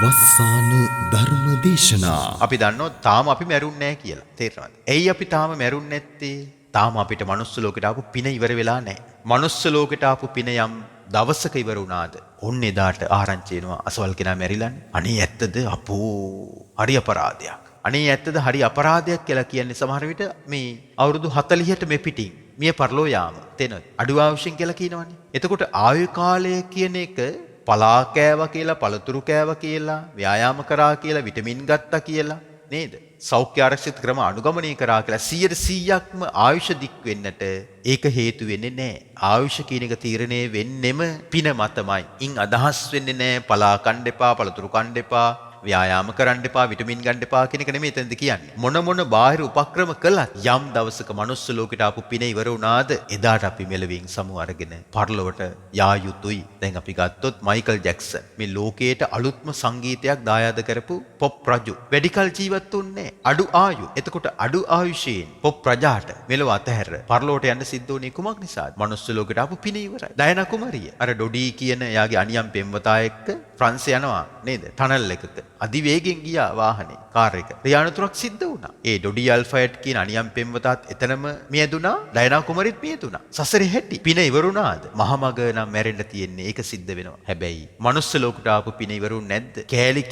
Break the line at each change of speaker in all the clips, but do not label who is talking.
වස්සාන ධර්ම දේශනා
අපි දන්නවා තාම අපි මැරුන්නේ නැහැ කියලා. තේරෙනවද? එයි අපි තාම මැරුන්නේ නැත්තේ? තාම අපිට මනුස්ස ලෝකෙට ආපු පින ඉවර වෙලා නැහැ. මනුස්ස ලෝකෙට ආපු පින යම් දවසක ඉවර වුණාද? ඔන්න එදාට ආරංචි එනවා අසවල් කෙනා මැරිලානේ. අනේ ඇත්තද? අපෝ හරි අපරාධයක්. අනේ ඇත්තද? හරි අපරාධයක් කියලා කියන්නේ සමහර විට මේ අවුරුදු 40ට මෙපිටින් මිය පරලෝ යාම. තේනවද? අඩු ආයුෂෙන් කියලා කියනවනේ. එතකොට ආයු කාලය කියන එක පලා කෑවා කියලා, පළතුරු කෑවා කියලා, ව්‍යායාම කරා කියලා, විටමින් ගත්තා කියලා නේද? සෞඛ්‍ය ආරක්ෂිත ක්‍රම අනුගමනය කරා කියලා 100%ක්ම ආයුෂ දික් වෙන්නට ඒක හේතු වෙන්නේ නැහැ. ආයුෂ කියන එක තීරණය වෙන්නෙම පින මතමයි. ඉන් අදහස් වෙන්නේ නැහැ පලා කන්න එපා, පළතුරු කන්න එපා, ව්‍යායාම කරන්න එපා, විටමින් ගන්න එපා කියන එක නෙමෙයි එතනද කියන්නේ. මොන බාහිර උපක්‍රම කළත් යම් දවසක මනුස්ස ලෝකෙට ආපු පින ඉවර වුණාද එදාට අපි මෙලවින් සමු අරගෙන පරලොවට යා යුතුයි. දැන් අපි ගත්තොත් මයිකල් ජැක්සන් මේ ලෝකයට අලුත්ම සංගීතයක් දායාද කරපු පොප් රජු. වැඩිකල් ජීවත් වුණේ අඩු ආයු. එතකොට අඩු ආයුෂයෙන් පොප් රජාට මෙලව අතහැර පරලොවට යන්න සිද්ධ වුණේ කුමක් නිසාද? මනුස්ස ලෝකෙට ආපු පින ඉවරයි. ඩයනා කුමාරිය අර ඩොඩී කියන එයාගේ අනියම් පෙම්වතා එක්ක ෆ්‍රාන්ස් යනවා නේද? ටනල් එකක අධිවේගෙන් ගියා වාහනේ කාර් එක. රියානතුරක් සිද්ධ වුණා. ඒ ඩොඩි අල්ෆයට් කියන අනියම් පෙම්වතාත් එතනම මියදුනා. ඩයනා කුමරිත් මියදුනා. සසරේ හැටි. පින ඉවරුණාද? මහමග නම් මැරෙන්න තියෙන්නේ. ඒක සිද්ධ වෙනවා. හැබැයි මනුස්ස ලෝකයට ආපු පින ඉවරුන්නේ නැද්ද?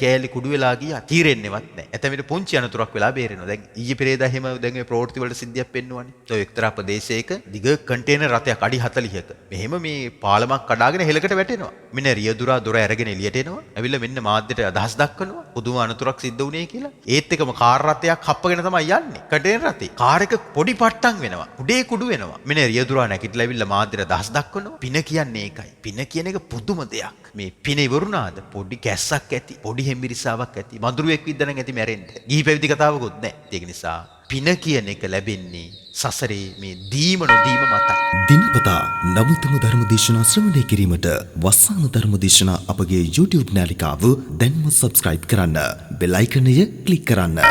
කෑලි කුඩු වෙලා ගියා. තීරෙන්නේවත් නැහැ. එතමිට පුංචි අනතුරක් වෙලා බේරෙනවා. දැන් ඊයේ පෙරේදා එහෙම දැන් මේ ප්‍රවෘත්ති වල සිද්ධියක් පෙන්නුවානේ. ඒ එක්තරා ප්‍රදේශයක දිග කන්ටේනර් රථයක් අඩි 40ක. මෙහෙම මේ පාලමක් කඩාගෙන හෙලකට වැටෙනවා. මෙන්න රියදුරා දොර අරගෙන එළියට එනවා. ඇවිල්ලා මෙන්න මාධ්‍යට අදහස් දක්වනවා. පුදුම අනතුරක් සිද්ධ වුණේ කියලා. ඒත් එකම කාර් රථයක් හප්පගෙන තමයි යන්නේ. කටේන රථේ. කාර් එක පොඩි පට්ටම් වෙනවා. උඩේ කුඩු වෙනවා. මෙන්න රියදුරා නැගිටලා ඇවිල්ලා මාධ්‍යට අදහස් දක්වනවා. පින කියන්නේ ඒකයි. පින කියන එක පුදුම දෙයක්. මේ පින ඉවරුණාද? පොඩි කැස්සක් ඇති. පොඩි හෙම්බිරිසාවක් ඇති. මඳුරුවෙක් විද්දනම් ඇති මැරෙන්න. ගිහි පැවිදි කතාවකුත් නැහැ. ඒක නිසා පින කියන එක ලැබෙන්නේ සසරේ මේ දීම නොදීම මතයි.
දිනපතා නවතම ධර්ම දේශනා ශ්‍රවණය කිරීමට වස්සාන ධර්ම දේශනා අපගේ YouTube නාලිකාව දැන්ම සබ්ස්ක්‍රයිබ් කරන්න. බෙල් අයිකනය ක්ලික් කරන්න.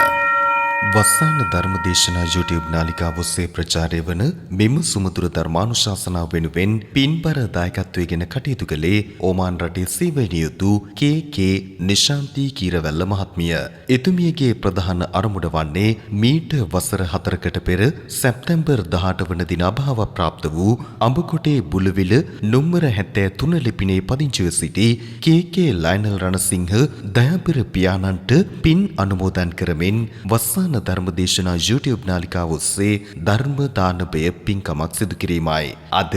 වස්සාන ධර්ම දේශනා YouTube නාලිකාව ඔස්සේ ප්‍රචාරය වන මෙම සුමధుර ධර්මානුශාසනාව වෙනුවෙන් පින්බර දායකත්වයෙන් කටයුතු කළේ ඕමාන් රටේ සේවනීය යුතු කේ නිශාන්ති කීරවැල්ල මහත්මිය. එතුමියගේ ප්‍රධාන අරමුණ වන්නේ මීට වසර 4කට පෙර සැප්තැම්බර් 18 වන දින අභාව ප්‍රාප්ත වූ අඹකොටේ බුලවිල නුම්බර 73 ලිපිනේ පදිංචිව සිටි කේ ලයනල් රණසිංහ දයාබර පියාණන්ට පින් අනුමෝදන් කරමින් වස්සාන ධර්ම දේශනා YouTube නාලිකාව ඔස්සේ ධර්ම දානබය පින්කමක් සිදු කිරීමයි. අද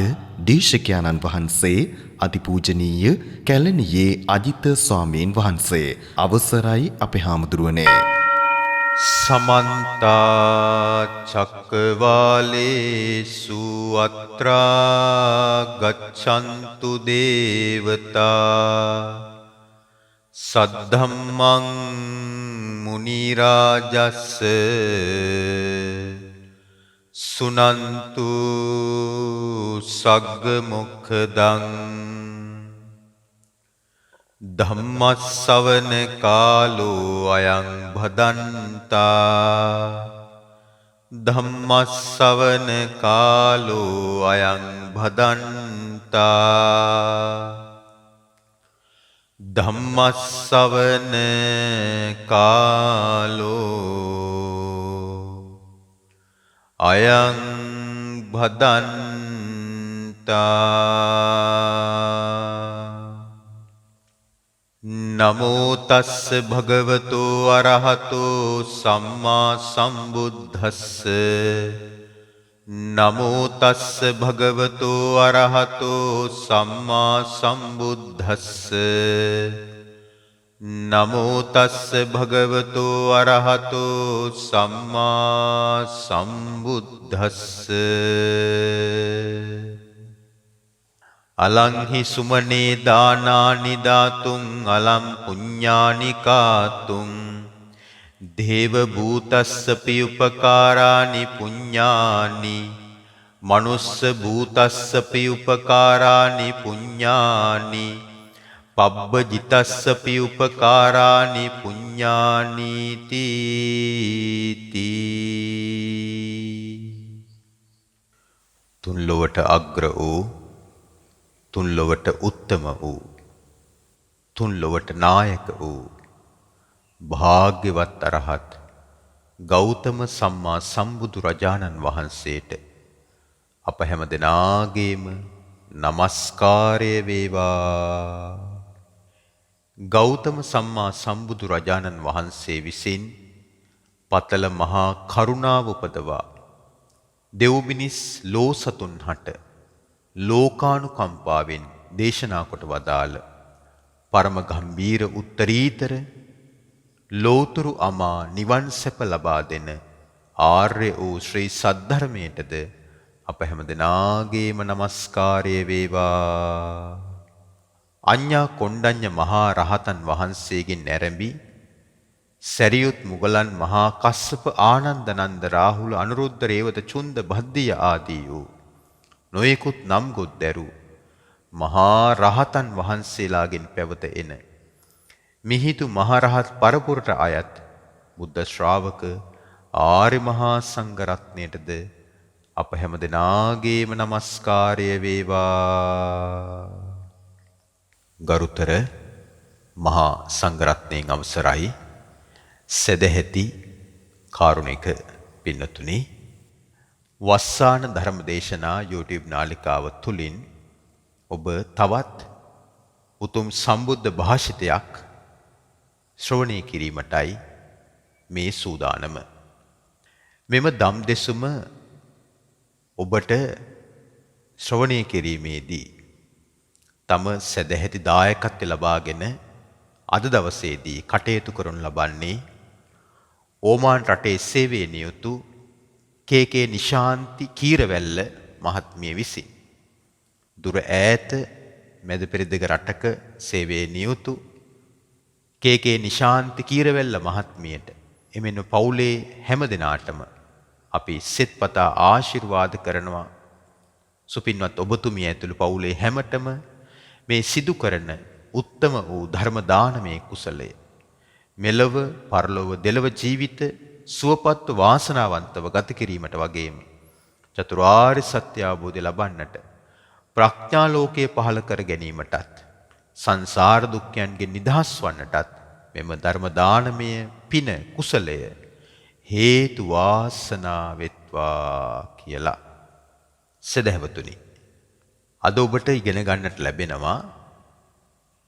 දේශකයන්න් වහන්සේ අතිපූජනීය කැලණියේ අජිත ස්වාමීන් වහන්සේ අවසරයි අපේ හාමුදුරුවනේ.
සමන්ත චක්කවාලේසු අත්‍රා ගච්ඡන්තු දේවතා සද්ධම්මං මුනි රාජස්ස සුනන්තු සග්ග මොක්ඛදං ධම්මස්සවන කාලෝ අයං භදන්තා ධම්මස්සවන කාලෝ අයං භදන්තා ධම්මස්සවන කාලෝ අයං භදන්තා නමෝ තස්ස භගවතෝ අරහතෝ සම්මා සම්බුද්දස්ස නමෝ තස්ස භගවතෝ අරහතෝ සම්මා සම්බුද්දස්ස නමෝ තස්ස භගවතෝ අරහතෝ සම්මා සම්බුද්දස්ස අලංහි සුමනේ දානානි දාතුං අලම් පුඤ්ඤානි කාතුං දේව භූතස්ස පිඋපකාරානි පුඤ්ඤානි මනුස්ස භූතස්ස පිඋපකාරානි පුඤ්ඤානි පබ්බජිතස්ස පිඋපකාරානි පුඤ්ඤානි තීති. තුන්ලොවට අග්‍ර වූ, තුන්ලොවට උත්තම වූ, තුන්ලොවට නායක වූ භාග්‍යවත් අරහත් ගෞතම සම්මා සම්බුදු රජාණන් වහන්සේට අප හැම දෙනාගේම නමස්කාරය වේවා. ගෞතම සම්මා සම්බුදු රජාණන් වහන්සේ විසින් පතල මහා කරුණාව උපදවා දෙව් මිනිස් ලෝ සතුන් හට ලෝකානුකම්පාවෙන් දේශනා කොට වදාළ පරම ගම්බීර උත්තරීතර ලෝතුරු අමා නිවන් සැප ලබා දෙන ආර්ය වූ ශ්‍රී සද්ධර්මයටද අප හැම දෙනාගේම නමස්කාරය වේවා. අඤ්ඤා කොණ්ඩඤ්ඤ මහා රහතන් වහන්සේගෙන් ඇරඹි සරියුත් මුගලන් මහා කස්සප ආනන්දනන්ද රාහුල අනුරුද්ධ රේවත චුන්ද භද්දිය ආදී වූ නොයෙකුත් නම් ගොත් දැරු මහා රහතන් වහන්සේලාගෙන් පැවත එන මිහිඳු මහරහත් පරපුරට අයත් බුද්ධ ශ්‍රාවක ආර්ය මහා සංඝරත්නයටද අප හැම දෙනාගේම නමස්කාරය වේවා. ගරුතර මහා සංඝරත්නයන් අවසරයි සදැහැති කාරුණික පින්නතුනි, වස්සාන ධර්ම දේශනා YouTube නාලිකාව තුලින් ඔබ තවත් උතුම් සම්බුද්ධ භාෂිතයක් ශ්‍රවණය කිරීමටයි මේ සූදානම. මෙම දම් දෙසුම ඔබට ශ්‍රවණය කිරීමේදී තම සදැහැති දායකත්වය ලබාගෙන අද දවසේදී කටයුතු කරනු ලබන්නේ ඕමාන් රටේ සේවයේ නියුතු කේ.කේ. නිශාන්ති කීරවැල්ල මහත්මිය විසින් දුර ඈත මැද පෙරදිග රටක සේවයේ නියුතු කේ.කේ. නිශාන්ති කීරවැල්ල මහත්මියට එමෙන්න පවුලේ හැම දෙනාටම අපි සෙත්පතා ආශිර්වාද කරනවා. සුපින්වත් ඔබතුමිය ඇතුළු පවුලේ හැමතෙම මේ සිදු කරන උත්තම වූ ධර්ම දානමේ කුසලය මෙලව පරලොව දෙලව ජීවිත සුවපත් වාසනාවන්තව ගත කිරීමට වගේම චතුරාර්ය සත්‍ය අවබෝධය ලබන්නට ප්‍රඥා ලෝකයේ පහළ කර ගැනීමටත් සංසාර දුක්ඛයන්ගෙන් නිදහස් වන්නටත් මෙම ධර්ම දානමය පින කුසලය හේතු වාසනා වෙත්වා කියලා. සදහවතුනි, අද ඔබට ඉගෙන ගන්නට ලැබෙනවා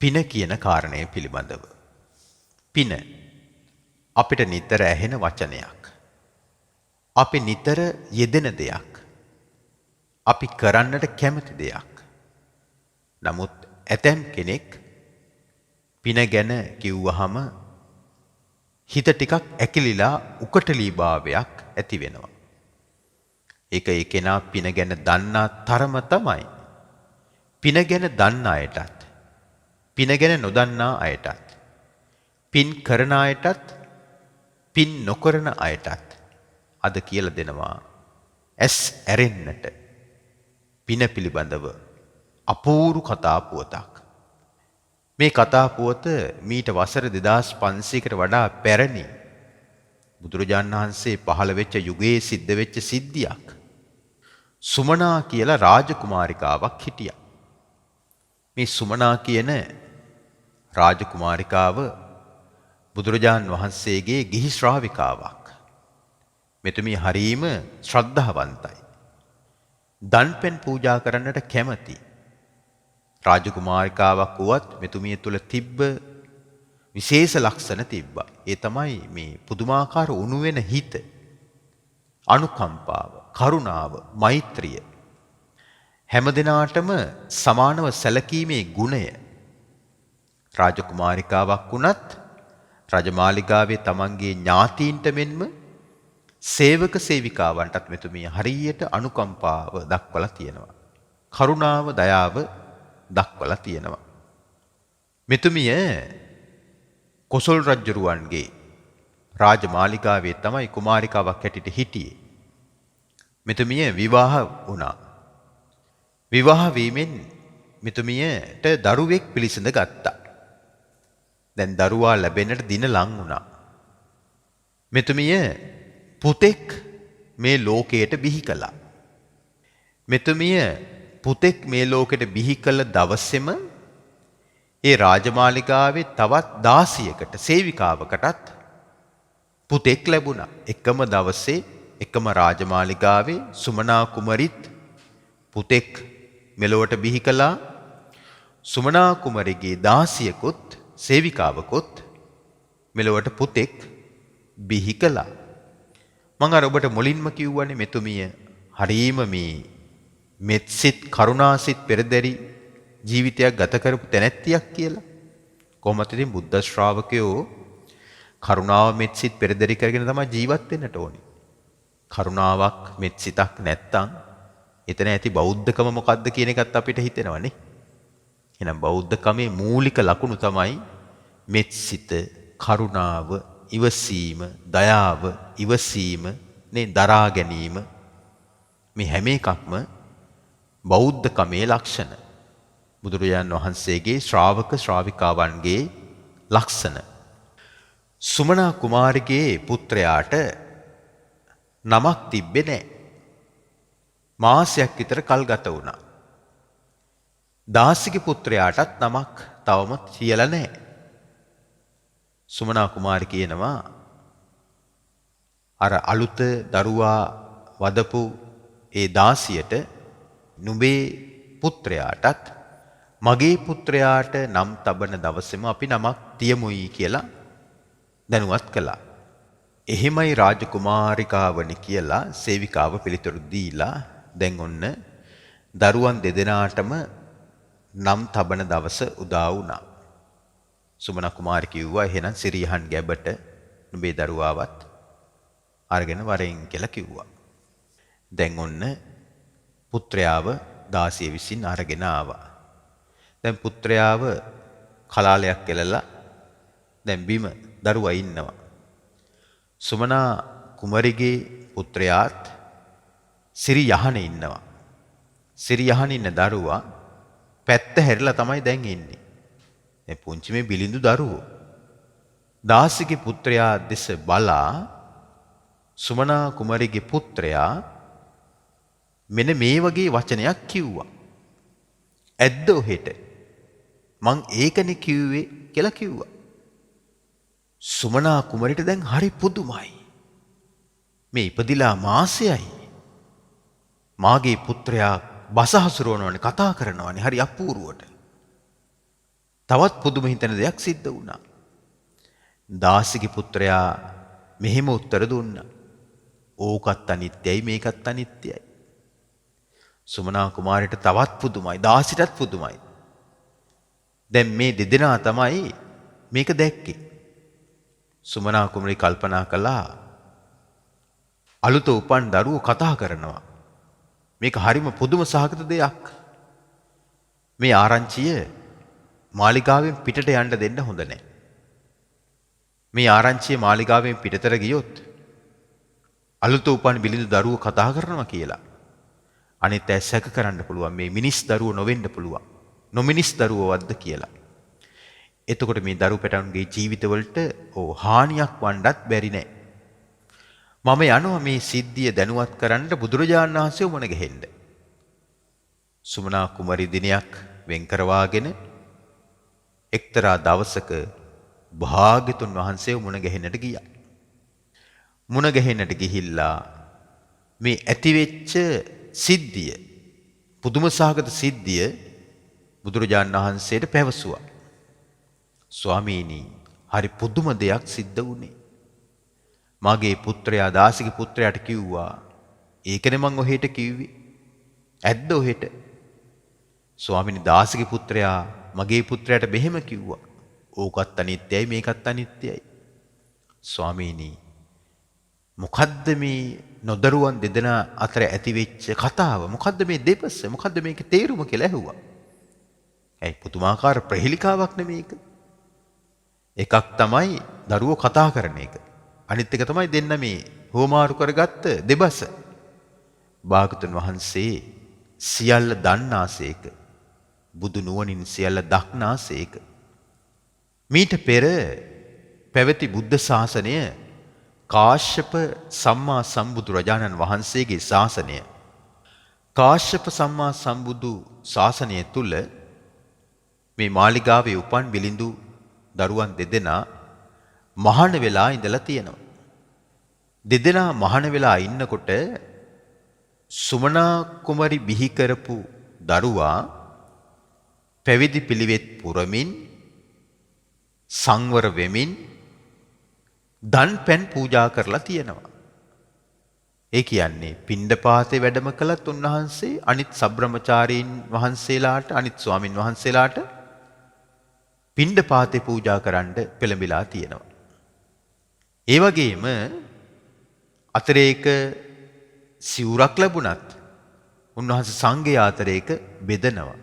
පින කියන කාරණය පිළිබඳව. පින අපිට නිතර ඇහෙන වචනයක්. අපි නිතර යෙදෙන දෙයක්. අපි කරන්නට කැමති දෙයක්. නමුත් ඇතැම් කෙනෙක් පින ගැන කිව්වහම හිත ටිකක් ඇකිලිලා උකටලී භාවයක් ඇති වෙනවා. ඒක ඒ කෙනා පින ගැන දන්නා තරම තමයි. පින ගැන දන්න අයටත් පින ගැන නොදන්නා අයටත් පින් කරන අයටත් පින් නොකරන අයටත් අද කියලා දෙනවා ඇස් ඇරෙන්නට පින පිළිබඳව අපූරු කතා පුවතක්. මේ කතා පුවත මීට වසර 2500කට වඩා පැරණි බුදුරජාණන් වහන්සේ පහළ වෙච්ච යුගයේ සිද්ධ වෙච්ච සිද්ධියක්. සුමනා කියලා රාජකුමාරිකාවක් හිටියා. මේ සුමනා කියන රාජකුමාරිකාව බුදුරජාණන් වහන්සේගේ ගිහි ශ්‍රාවිකාවක්. මෙතුමිය හරීම ශ්‍රද්ධාවන්තයි. දන්පැන් පූජා කරන්නට කැමති. රාජකුමාරිකාවක් වුවත් මෙතුමිය තුළ තිබ්බ විශේෂ ලක්ෂණ තිබ්බා. ඒ තමයි මේ පුදුමාකාර උණු වෙන හිත, අනුකම්පාව, කරුණාව, මෛත්‍රිය. හැමදෙනාටම සමානව සැලකීමේ ගුණය. රාජකුමාරිකාවක් වුණත් රජමාලිගාවේ තමන්ගේ ඥාතීන්ට මෙන්ම සේවක සේවිකාවන්ටත් මෙතුමිය හරියට අනුකම්පාව දක්වලා තියෙනවා. කරුණාව, දයාව දක්වලා තියෙනවා. මෙතුමිය කොසල් රජුරුවන්ගේ රාජමාලිගාවේ තමයි කුමාරිකාවක් හැටියට හිටියේ. මෙතුමිය විවාහ වුණා. විවාහ වීමෙන් මෙතුමියට දරුවෙක් පිළිසඳ ගත්තා. දැන් දරුවා ලැබෙන්නට දින ලං වුණා. මෙතුමිය පුතෙක් මේ ලෝකයට බිහි කළා. මෙතුමිය පුතෙක් මේ ලෝකෙට බිහි කළ දවසේම ඒ රාජමාලිගාවේ තවත් 16කට සේවිකාවකටත් පුතෙක් ලැබුණා. එකම දවසේ එකම රාජමාලිගාවේ සුමනා කුමරිත් පුතෙක් මෙලොවට බිහි කළා. සුමනා කුමරිගේ 16කුත් සේවිකාවකුත් මෙලොවට පුතෙක් බිහි කළා. මම අර ඔබට මුලින්ම කිව්වනේ මෙතුමිය හරීම මේ මෙත්සිත කරුණාසිත පෙරදරි ජීවිතයක් ගත කරපු තැනැත්තියක් කියලා. කොහොමද ඉතින් බුද්ධ ශ්‍රාවකයෝ කරුණාව මෙත්සිත පෙරදරි කරගෙන තමයි ජීවත් වෙන්නට ඕනේ. කරුණාවක් මෙත්සිතක් නැත්තම් එතන ඇති බෞද්ධකම මොකද්ද කියන එකත් අපිට හිතෙනවනේ. එහෙනම් බෞද්ධකමේ මූලික ලකුණු තමයි මෙත්සිත, කරුණාව, ඉවසීම, දයාව, ඉවසීම, නේ දරා ගැනීම. මේ හැම එකක්ම බෞද්ධකමේ ලක්ෂණ. බුදුරජාණන් වහන්සේගේ ශ්‍රාවක ශ්‍රාවිකාවන්ගේ ලක්ෂණ. සුමනා කුමාරිගේ පුත්‍රයාට නමක් තිබ්බේ නැහැ. මාසයක් විතර කල් ගත වුණා. දාසිගේ පුත්‍රයාටත් නමක් තවම කියලා නැහැ. සුමනා කුමාරි කියනවා අර අලුත දරුවා වදපු ඒ දාසියට නුඹේ පුත්‍රයාටත් මගේ පුත්‍රයාට නම් තබන දවසේම අපි නමක් තියමුයි කියලා දැනුවත් කළා. එහෙමයි රාජකුමාරිකාවනි කියලා සේවිකාව පිළිතුරු දීලා දැන් ඔන්න දරුවන් දෙදෙනාටම නම් තබන දවස උදා වුණා. සුමන කුමාරි කිව්වා එහෙනම් සිරියහන් ගැබට නුඹේ දරුවාවත් අරගෙන වරෙන් කියලා කිව්වා. දැන් ඔන්න පුත්‍රයාව දාසිය විසින් අරගෙන ආවා. දැන් පුත්‍රයාව කලාලයක් කෙලලා දැන් බිම දරුවා ඉන්නවා. සුමනා කුමරිගේ පුත්‍රයාත් සිරියහනේ ඉන්නවා. සිරියහනේ ඉන්න දරුවා පැත්ත හැරිලා තමයි දැන් ඉන්නේ. මේ පුංචි මේ බිලිඳු දරුවෝ. දාසිගේ පුත්‍රයා දෙස බලා සුමනා කුමරිගේ පුත්‍රයා මෙන්න මේ වගේ වචනයක් කිව්වා. ඇද්ද ඔහෙට? මං ඒකනේ කිව්වේ කියලා කිව්වා. සුමනා කුමරිට දැන් හරි පුදුමයි. මේ ඉපදිලා මාසයයි. මාගේ පුත්‍රයා බස හසුරවනවනේ කතා කරනවනේ හරි අපූර්වට. තවත් පුදුම හිතෙන දෙයක් සිද්ධ වුණා. දාසිගේ පුත්‍රයා මෙහෙම උත්තර දුන්නා. ඕකත් අනිත්‍යයි මේකත් අනිත්‍යයි. සුමනා කුමාරයට තවත් පුදුමයි. දාසිටත් පුදුමයි. දැන් මේ දෙදෙනා තමයි මේක දැක්කේ. සුමනා කුමරි කල්පනා කළා අලුත උපන් දරුවෝ කතා කරනවා. මේක හරිම පුදුම සහගත දෙයක්. මේ ආරංචිය මාලිගාවෙන් පිටට යන්න දෙන්න හොඳ නැහැ. මේ ආරංචිය මාලිගාවෙන් පිටතට ගියොත් අලුත උපන් බිලිඳු දරුවෝ කතා කරනවා කියලා අනිත් අය සැක කරන්න පුළුවන් මේ මිනිස් දරුවෝ නොවෙන්න පුළුවන්. නොමිනිස් දරුවෝවත්ද කියලා. එතකොට මේ දරු පැටවුන්ගේ ජීවිතවලට හානියක් වන්නත් බැරි නෑ. මම යනවා මේ සිද්ධිය දැනුවත් කරන්න බුදුරජාණන් වහන්සේ මුණ ගැහෙන්න. සුමනා කුමරි දිනයක් වෙන් කරවාගෙන එක්තරා දවසක භාග්‍යතුන් වහන්සේ මුණ ගැහෙන්නට ගියා. මුණ ගැහෙන්නට ගිහිල්ලා මේ ඇතිවෙච්ච සිද්ධිය පුදුම සහගත සිද්ධිය බුදුරජාණන් වහන්සේට පැවසුවා. ස්වාමීනි හරි පුදුම දෙයක් සිද්ධ වුණේ. මගේ පුත්‍රයා දාසිගේ පුත්‍රයාට කිව්වා ඒකනේ මං ඔහෙට කිව්වේ. ඇද්ද ඔහෙට? ස්වාමීනි දාසිගේ පුත්‍රයා මගේ පුත්‍රයාට මෙහෙම කිව්වා. ඕකත් අනිත්‍යයි මේකත් අනිත්‍යයි. ස්වාමීනි මොකද්ද මේ නොදරුවන් දෙදෙනා අතර ඇතිවෙච්ච කතාව? මොකද්ද මේ දෙපස? මොකද්ද මේකේ තේරුම කියලා ඇහුවා. ඇයි පුදුමාකාර ප්‍රහෙලිකාවක් නෙමේක? එකක් තමයි දරුවෝ කතා කරන එක. අනිත් එක තමයි දෙන්න මේ හෝමාරු කරගත්ත දෙබස. භාගතුන් වහන්සේ සියල්ල දන්නාසේක. බුදු නුවණින් සියල්ල දක්නාසේක. මීට පෙර පැවති බුද්ධ ශාසනය කාශ්‍යප සම්මා සම්බුදු රජාණන් වහන්සේගේ ශාසනය. කාශ්‍යප සම්මා සම්බුදු ශාසනය තුල මේ මාලිගාවේ උපන් බිලිඳු දරුවන් දෙදෙනා මහාන වෙලා ඉඳලා තියෙනවා. දෙදෙනා මහාන වෙලා ඉන්නකොට සුමනා කුමරි බිහි කරපු දරුවා පැවිදි පිළිවෙත් පුරමින් සංවර වෙමින් දන් පැන් පූජා කරලා තියෙනවා. ඒ කියන්නේ පිණ්ඩපාතේ වැඩම කළත් උන්වහන්සේ අනිත් සබ්‍රමචාරීන් වහන්සේලාට අනිත් ස්වාමින් වහන්සේලාට පිණ්ඩපාතේ පූජා කරන්න පෙළඹිලා තියෙනවා. ඒ වගේම අතරේක සිවුරක් ලැබුණත් උන්වහන්සේ සංඝයා අතරේක බෙදනවා.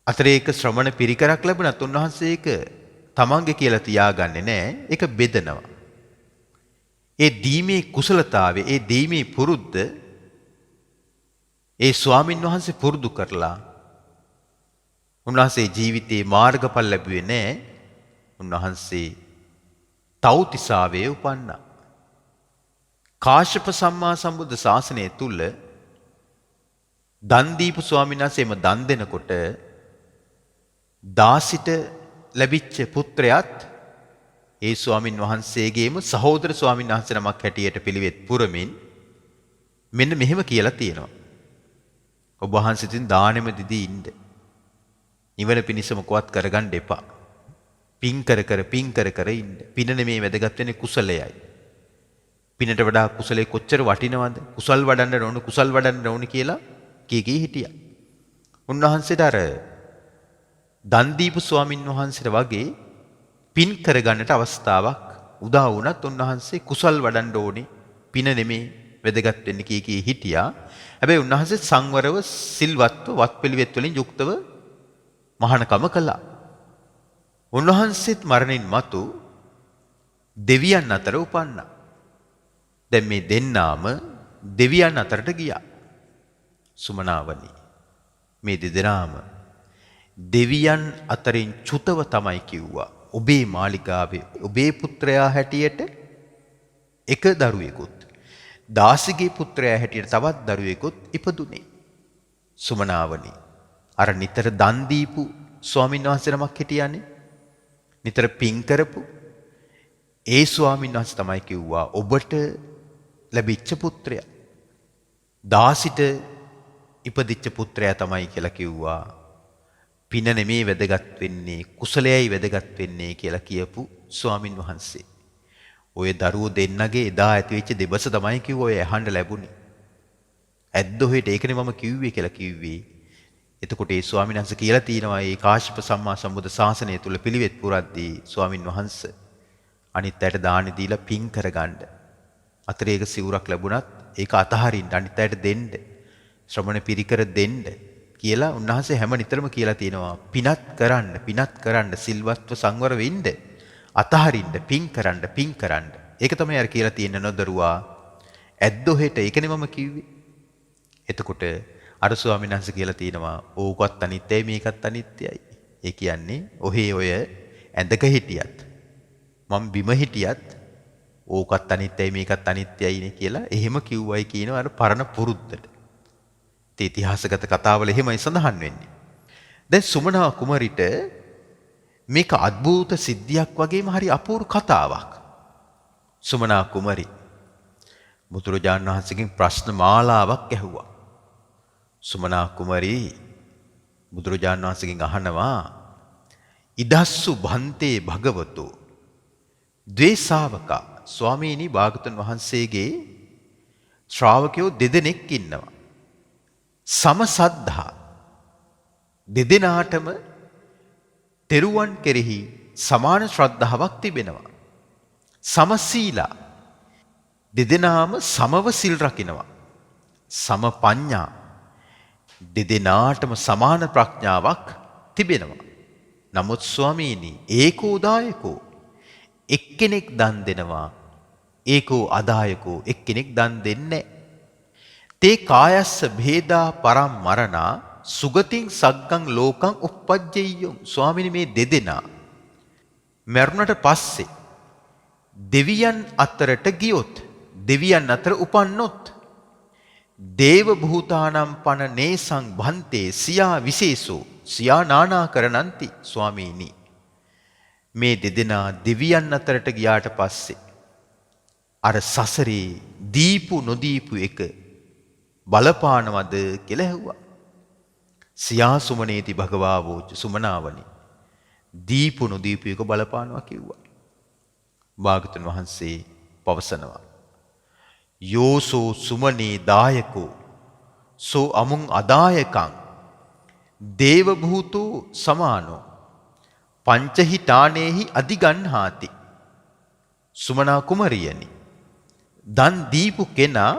අතරේක ශ්‍රමණ පිරිකරක් ලැබුණත් උන්වහන්සේ ඒක තමන්ගේ කියලා තියාගන්නේ නැහැ. ඒක බෙදනවා. ඒ දීමේ කුසලතාවය, ඒ දීමේ පුරුද්ද ඒ ස්වාමින් වහන්සේ පුරුදු කරලා උන්වහන්සේ ජීවිතේ මාර්ගඵල ලැබුවේ නැහැ. උන්වහන්සේ තව්තිසාවේ උපන්නා. කාශ්‍යප සම්මා සම්බුද්ධ ශාසනය තුල දන් දීපු ස්වාමීන් වහන්සේම දන් දෙනකොට දාසිට ලැබිච්ච පුත්‍රයාත් ඒ ස්වාමින් වහන්සේගේම සහෝදර ස්වාමින් වහන්සේ නමක් හැටියට පිළිවෙත් පුරමින් මෙන්න මෙහෙම කියලා තියෙනවා. ඔබ වහන්සේටින් දානෙම දිදී ඉන්න. නිවන පිණිස මොකවත් කරගන්න එපා. පින් කර කර ඉන්න. පින නෙමේ වැදගත් වෙන්නේ කුසලයයි. පිනට වඩා කුසලයේ කොච්චර වටිනවද? කුසල් වඩන්න ඕන කියලා කී හිටියා. උන්වහන්සේට අර දන් දීපු ස්වාමින් වහන්සේට වගේ පින් කරගන්නට අවස්ථාවක් උදා වුණත් උන්වහන්සේ කුසල් වඩන්න ඕනේ. පින නෙමේ වැදගත් වෙන්නේ කී හිටියා. හැබැයි උන්වහන්සේ සංවරව සිල්වත්ව වත්පිළිවෙත් වලින් යුක්තව මහානකම කළා. උන්වහන්සේත් මරණින් මතු දෙවියන් අතර උපන්නා. දැන් මේ දෙන්නාම දෙවියන් අතරට ගියා. සුමනාවනි මේ දෙදෙනාම දෙවියන් අතරින් චුතව තමයි කිව්වා. ඔබේ මාලිගාවේ ඔබේ පුත්‍රයා හැටියට එක දරුවෙකුත් දාසිගේ පුත්‍රයා හැටියට තවත් දරුවෙකුත් ඉපදුනේ. සුමනාවනි අර නිතර දන් දීපු ස්වාමීන් වහන්සේ නමක් හිටියානේ. නිතර පින් කරපු ඒ ස්වාමීන් වහන්සේ තමයි කිව්වා ඔබට ලැබිච්ච පුත්‍රයා දාසිට ඉපදිච්ච පුත්‍රයා තමයි කියලා කිව්වා. පින නෙමේ වැදගත් වෙන්නේ කුසලයයි වැදගත් වෙන්නේ කියලා කියපු ස්වාමින් වහන්සේ. ඔය දරුවෝ දෙන්නගේ එදා ඇතිවෙච්ච දෙබස තමයි කිව්ව ඔය අහන්න ලැබුණේ. ඇද්දොහෙට ඒකනේ මම කිව්වේ කියලා කිව්වේ. එතකොට ඒ ස්වාමීන් වහන්සේ කියලා තියෙනවා මේ කාශ්‍යප සම්මා සම්බුද්ධ ශාසනය තුල පිළිවෙත් පුරද්දී ස්වාමින් වහන්සේ අනිත් අයට දාන දීලා පින් කරගන්න. අතරේක සිවුරක් ලැබුණත් ඒක අතහරින්න අනිත් අයට දෙන්න. ශ්‍රමණ පිරිකර දෙන්න කියලා උන්වහන්සේ හැම නිතරම කියලා තියෙනවා. පිනත් කරන්න සිල්වත්ව සංවර වෙන්න. අතහරින්න පින් කරන්න. ඒක තමයි අර කියලා තියෙන නොදරුවා. ඇද්දොහෙට ඒකනේ මම කිව්වේ. එතකොට අර ස්වාමීන් වහන්සේ කියලා තියෙනවා ඕකත් අනිත්‍යයි මේකත් අනිත්‍යයි. ඒ කියන්නේ ඔහේ ඔය ඇඳක හිටියත් මම බිම හිටියත් ඕකත් අනිත්‍යයි මේකත් අනිත්‍යයිනේ කියලා එහෙම කිව්වයි කියනවා අර පරණ පුරුද්දට. ඒ ඉතිහාසගත කතාවල එහෙමයි සඳහන් වෙන්නේ. දැන් සුමනා කුමරිට මේක අద్භූත සිද්ධියක් වගේම හරි අපූර්ව කතාවක්. සුමනා කුමරි බුදුරජාණන් වහන්සේගෙන් ප්‍රශ්න මාලාවක් ඇහුවා. සුමනා කුමරි බුදුරජාණන් වහන්සේගෙන් අහනවා ඉදස්සු භන්තේ භගවතෝ ද්වේසාවක ස්වාමීනි භාගතුන් වහන්සේගේ ශ්‍රාවකයෝ දෙදෙනෙක් ඉන්නවා. සමසද්ධා දෙදෙනාටම තෙරුවන් කෙරෙහි සමාන ශ්‍රද්ධාවක් තිබෙනවා. සමසීලා දෙදෙනාම සමව සිල් රකිනවා. සමපඤ්ඤා දෙදෙනාටම සමාන ප්‍රඥාවක් තිබෙනවා. නමුත් ස්වාමීනි ඒකෝ දායකෝ එක්කෙනෙක් දන් දෙනවා. ඒකෝ අදායකෝ එක්කෙනෙක් දන් දෙන්නේ නැහැ. තේ කායස්ස භේදා පරම් මරණා සුගතින් සග්ගං ලෝකං උප්පජ්ජෙය්‍යං. ස්වාමීනි මේ දෙදෙනා මරුණට පස්සේ දෙවියන් අතරට ගියොත් දෙවියන් අතර උපන්නොත් දේව භූතානම් පන නේසං භන්තේ සියා විශේෂෝ සියා නානා කරනන්ති ස්වාමීනි. මේ දෙදෙනා දෙවියන් අතරට ගියාට පස්සේ අර සසරේ දීපු නොදීපු එක බලපානවද කියලා ඇහුවා. සියා සුමනේති භගවා වූච සුමනාවනි. දීපු නොදීපු එක බලපානවා කිව්වා. භාගතුන් වහන්සේ පවසනවා. යෝසෝ සුමනේ දායකෝ සෝ අමුං අදායකං දේව භූතෝ සමානෝ පංචහිතානේහි අධිගන්හාති. සුමනා කුමරියනි, දන් දීපු කෙනා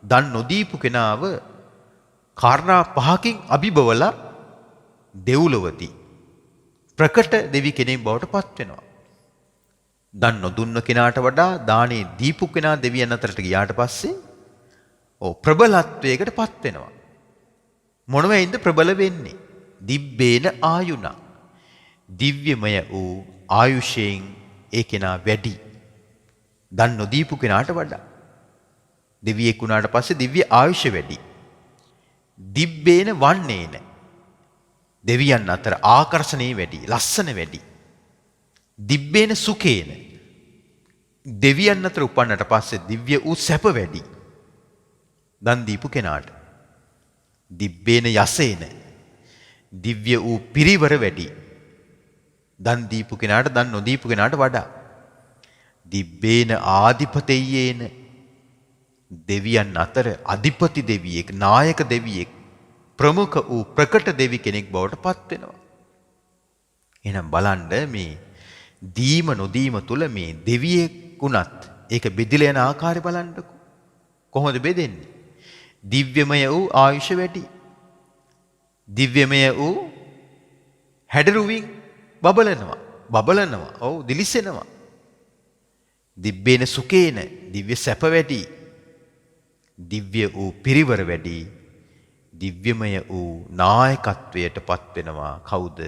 දන් නොදීපු කෙනාව කාරණා පහකින් අභිබවලා දෙව්ලොවදී ප්‍රකට දෙවි කෙනෙක් බවට පත් වෙනවා. දන් නොදුන්න කෙනාට වඩා දානේ දීපු කෙනා දෙවියන් අතරට ගියාට පස්සේ ප්‍රබලත්වයකට පත් වෙනවා. මොනවෙන්ද ප්‍රබල වෙන්නේ? දිබ්බේන ආයුණා. දිව්‍යමය වූ ආයුෂයෙන් ඒ කෙනා වැඩි. දන් නොදීපු කෙනාට වඩා. දෙවියෙක් වුණාට පස්සේ දිව්‍ය ආයුෂ වැඩි. දිබ්බේන වන්නේන. දෙවියන් අතර ආකර්ෂණේ වැඩි, ලස්සන වැඩි. දිබ්බේන සුඛේන. දෙවියන් අතර උපන්නට පස්සේ දිව්‍ය වූ සැප වැඩි. දන් දීපු කෙනාට. දිබ්බේන යසේන. දිව්‍ය වූ පිරිවර වැඩි. දන් දීපු කෙනාට දන් නොදීපු කෙනාට වඩා. දිබ්බේන ආධිපතෙයේන. දෙවියන් අතර අධිපති දෙවියෙක්, නායක දෙවියෙක්, ප්‍රමුඛ වූ ප්‍රකට දෙවි කෙනෙක් බවට පත් වෙනවා. එහෙනම් බලන්න මේ දීම නොදීම තුල මේ දෙවියෙක් වුණත් ඒක බෙදිලා යන ආකාරය බලන්නකෝ. කොහොමද බෙදෙන්නේ? දිව්‍යමය වූ ආයුෂ වැඩි. දිව්‍යමය වූ හැඩරුවින් බබලනවා. ඔව් දිලිසෙනවා. දිබ්බේන සුකේන දිව්‍ය සැප වැඩි. දිව්‍ය වූ පිරිවර වැඩි. දිව්‍යමය වූ නායකත්වයට පත් වෙනවා. කවුද?